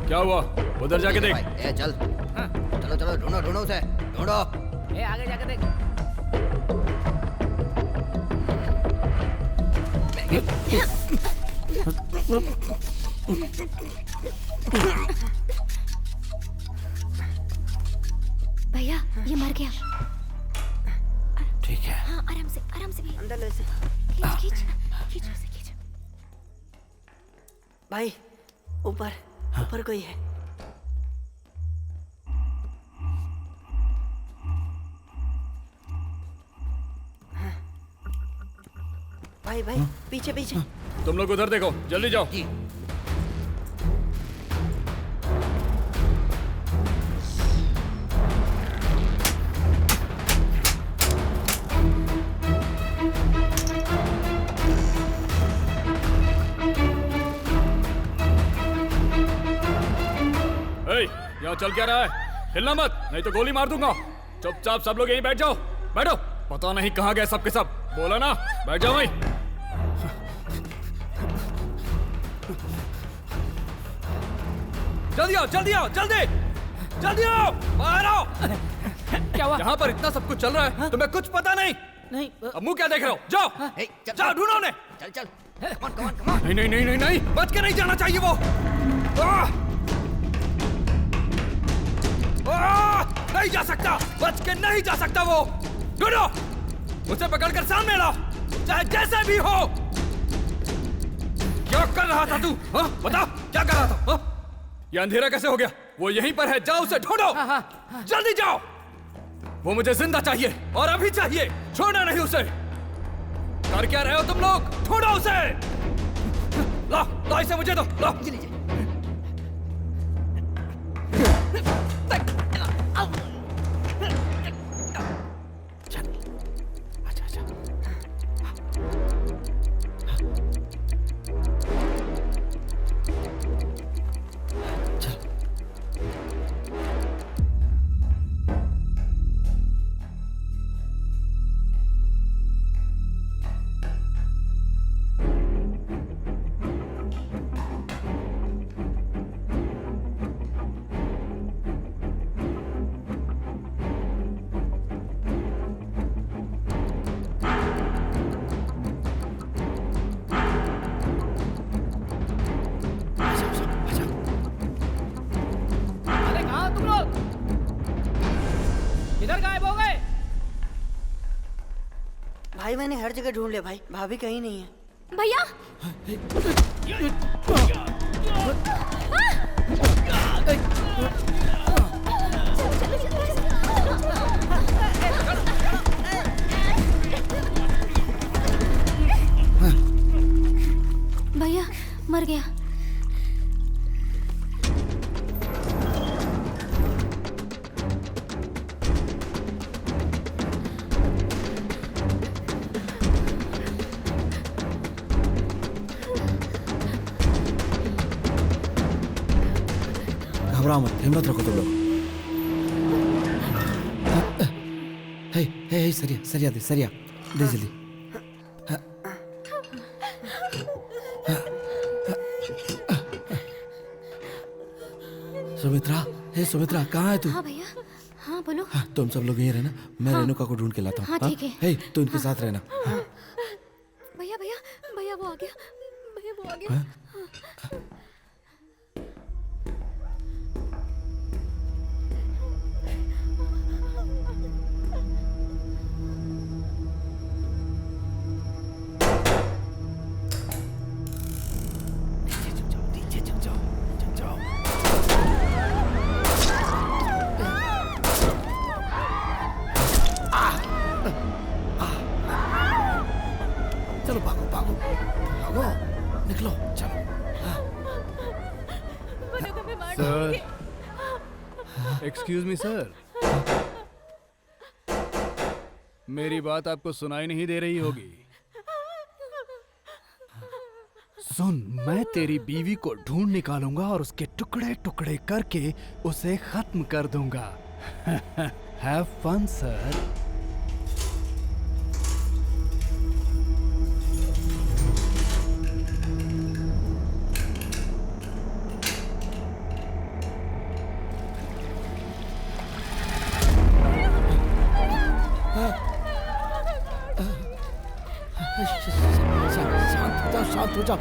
क्या हुआ? उधर जाके देख। ए चल। चलो ढूंढो उसे, ढूंढो। ए आगे जाके देख। भैया ये मर गया। ठीक है। हाँ आराम से भी। अंदर ले से। खींच उसे। भाई ऊपर कोई है। भाई पीछे। तुम लोग उधर देखो, जल्दी जाओ। यहाँ चल क्या रहा है? हिलना मत, नहीं तो गोली मार दूंगा। चुपचाप सब लोग यहीं बैठ जाओ। बैठो। पता नहीं कहाँ गए सब के सब। बोला ना, बैठ जाओ वहीं। जल्दी आओ, बाहर आओ। क्या हुआ? यहाँ पर इतना सब कुछ चल रहा है, तुम्हें कुछ पता नहीं? नहीं। अब मुंह क्या देख रहे हो? जाओ ढूंढो उन्हें। चल। कमान। नहीं, बच के नहीं जाना चाहिए वो। नहीं जा सकता, बच के नहीं जा सकता वो। ढूंढो, उसे पकड़कर सामने लाओ, चाहे जैसे भी हो। क्या कर रहा था तू? बता, क्या कर रहा था? ये अंधेरा कैसे हो गया? वो यहीं पर है, जाओ उसे ढूंढो। जल्दी जाओ। वो मुझे जिंदा चाहिए और अभी चाहिए, छोड़ना नहीं उसे। कर क्या रहे हो तुम लोग? ढूंढो उसे। ला इसे मुझे दो। ला। किधर गायब हो गए? भाई मैंने हर जगह ढूंढ लिया भाई, भाभी कहीं नहीं है। भैया भैया मर गया। घबराओ मत, हिम्मत रखो तुम लोग। हे हे हे सरिया सरिया दे जल्दी। सुमित्रा, हे सुमित्रा, कहाँ है तू? हाँ भैया, हाँ बोलो। हाँ, तुम सब लोग यहीं रहना, मैं रेणुका को ढूंढ के लाता हूँ। हाँ, ठीक है। हे, तू इनके साथ रहना। भैया भैया भैया वो आ गया, भैया वो आ गया। चलो भागो भागो भागो, निकलो चलो। सर, एक्सक्यूज मी सर, मेरी बात आपको सुनाई नहीं दे रही होगी। सुन, मैं तेरी बीवी को ढूंढ निकालूंगा और उसके टुकड़े टुकड़े करके उसे खत्म कर दूंगा। Have fun sir. शांत हो जाओ,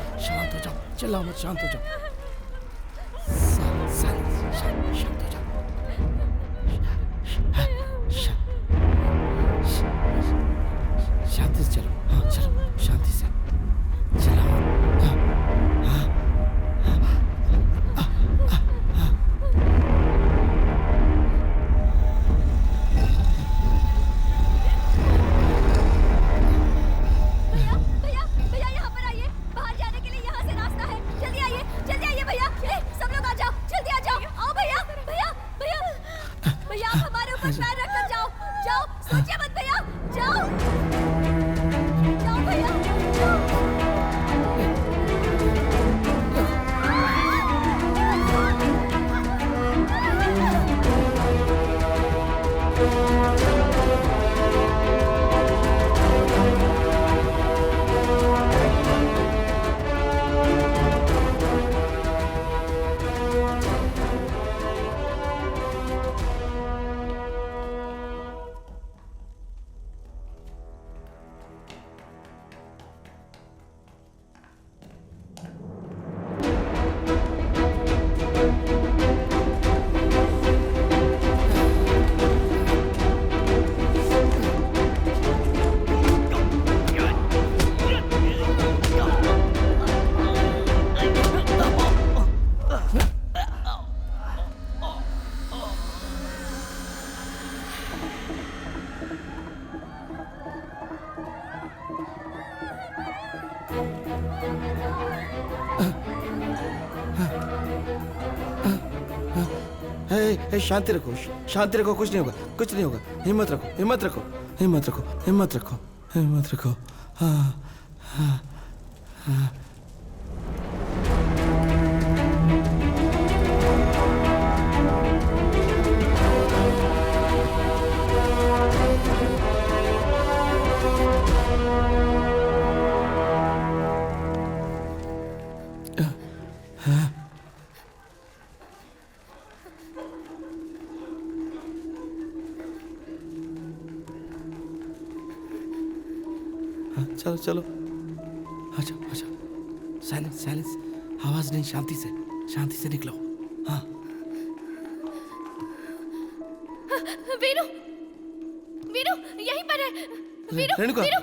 चिल्लाओ मत, शांत हो जाओ। शांत हो जाओ। शांति से चलो, हाँ चलो, शांति से चलाओ। शांति रखो, शांति रखो, कुछ नहीं होगा, कुछ नहीं होगा। हिम्मत रखो, हिम्मत रखो, हिम्मत रखो, हिम्मत रखो, हिम्मत रखो। हाँ हाँ हाँ। चलो चलो, अच्छा अच्छा, साइलेंस साइलेंस, आवाज नहीं, शांति से निकलो। हाँ वीरू, वीरू यहीं पर है। वीरू रेणुका। वीरू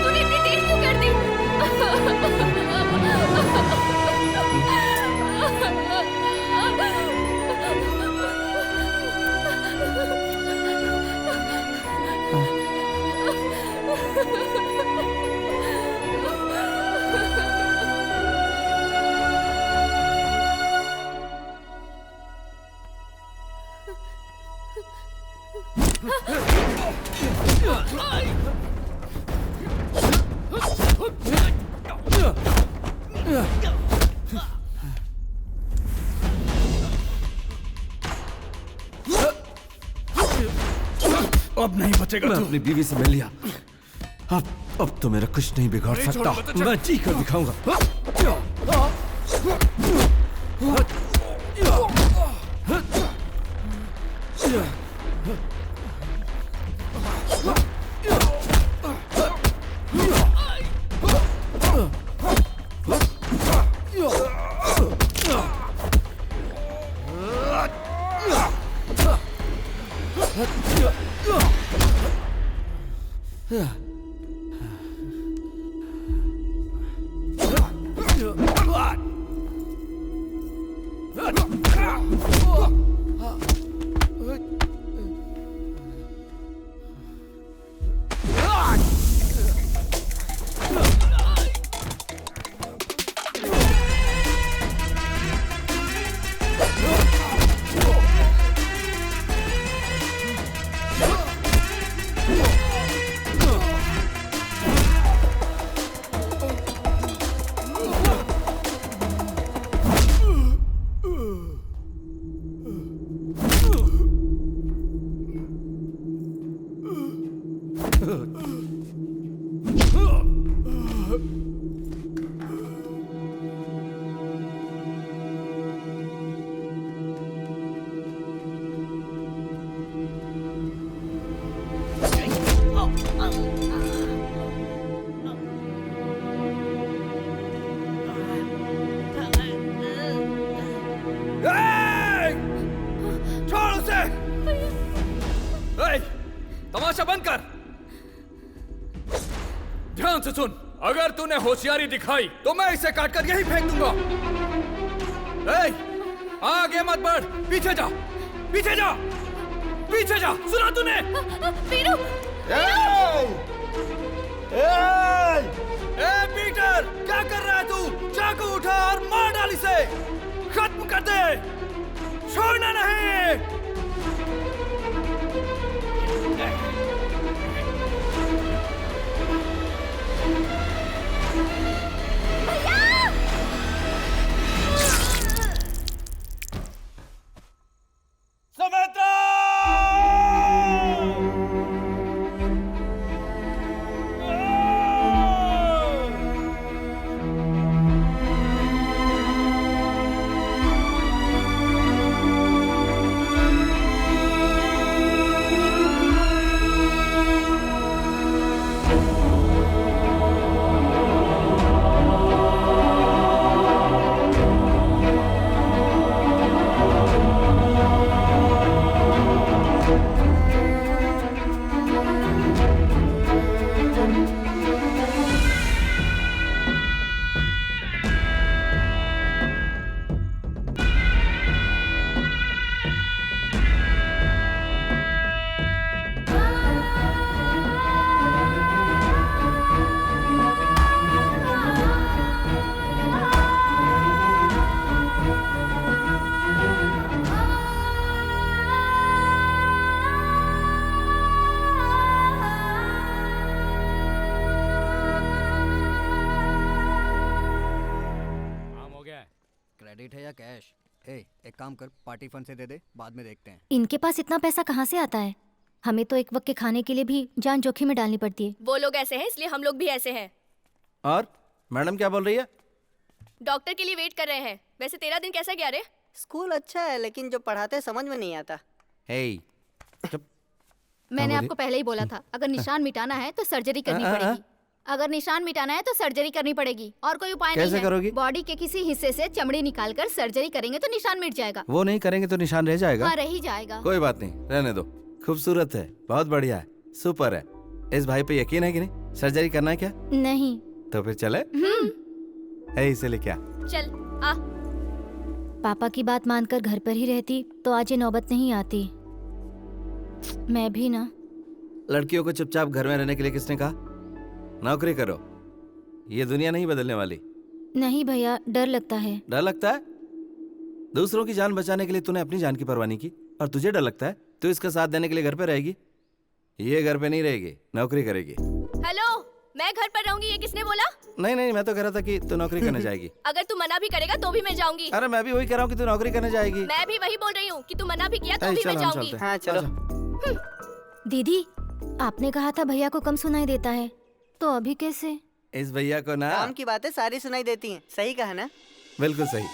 तूने इतनी देर क्यों कर दी? अब नहीं बचेगा मैं तू। अपनी बीवी से मिल लिया। अब तो मेरा कुछ नहीं बिगाड़ नहीं सकता। छोड़ूंगा तुझे। मैं जी कर दिखाऊंगा। छोड़ उसे। तमाशा बंद कर। ध्यान से सुन, अगर तूने होशियारी दिखाई तो मैं इसे काटकर यहीं फेंक दूंगा। आगे मत बढ़, पीछे जा, पीछे जा, पीछे जा। सुना तूने? वीरू पीटर, क्या कर रहा है तू? चाकू उठा और मार डाल इसे। खत्म कर दे, छोड़ना नहीं। क्रेडिट है या कैश? एक काम कर, पार्टी फंड से दे दे, बाद में देखते हैं। इनके पास इतना पैसा कहाँ से आता है? हमें तो एक वक्त के खाने के लिए भी जान जोखिम में डालनी पड़ती है। वो लोग ऐसे हैं इसलिए हम लोग भी ऐसे हैं। और मैडम क्या बोल रही है? डॉक्टर के लिए वेट कर रहे हैं। वैसे तेरा दिन कैसा गया रे? स्कूल अच्छा है लेकिन जो पढ़ाते समझ में नहीं आता। हे, मैंने बोलिए। आपको पहले ही बोला था, अगर निशान मिटाना है तो सर्जरी करनी पड़ेगी। अगर निशान मिटाना है तो सर्जरी करनी पड़ेगी, और कोई उपाय नहीं कैसे है। करोगी? बॉडी के किसी हिस्से से चमड़ी निकालकर सर्जरी करेंगे तो निशान मिट जाएगा। वो नहीं करेंगे तो निशान रह जाएगा। हाँ, रह ही जाएगा। कोई बात नहीं, रहने दो। खूबसूरत है, बहुत बढ़िया है, सुपर है। इस भाई पे यकीन है कि नहीं? सर्जरी करना है क्या? नहीं। तो फिर चले। है इसीलिए क्या? चल आ। पापा की बात मानकर घर पर ही रहती तो आज ये नौबत नहीं आती। मैं भी ना। लड़कियों को चुपचाप घर में रहने के लिए किसने कहा? नौकरी करो, ये दुनिया नहीं बदलने वाली। नहीं भैया, डर लगता है। डर लगता है? दूसरों की जान बचाने के लिए तूने अपनी जान की परवाह नहीं की, और तुझे डर लगता है? तू इसका साथ देने के लिए घर पे रहेगी? ये घर पे नहीं रहेगी, नौकरी करेगी। हेलो, मैं घर पर रहूंगी, ये किसने बोला? नहीं नहीं, मैं तो कह रहा था कि तू नौकरी करने जाएगी। अगर तू मना भी करेगा तो भी मैं जाऊंगी। अरे मैं भी वही कह रहा हूँ कि तू नौकरी करने जाएगी। मैं भी वही बोल रही हूँ कि तू मना भी किया तो भी चलो, मैं हम जाऊंगी। चलते हैं। हाँ चलो। दीदी, आपने कहा था भैया को कम सुनाई देता है, तो अभी कैसे? इस भैया को ना काम की बातें सारी सुनाई देती हैं। सही कहा ना? बिल्कुल सही।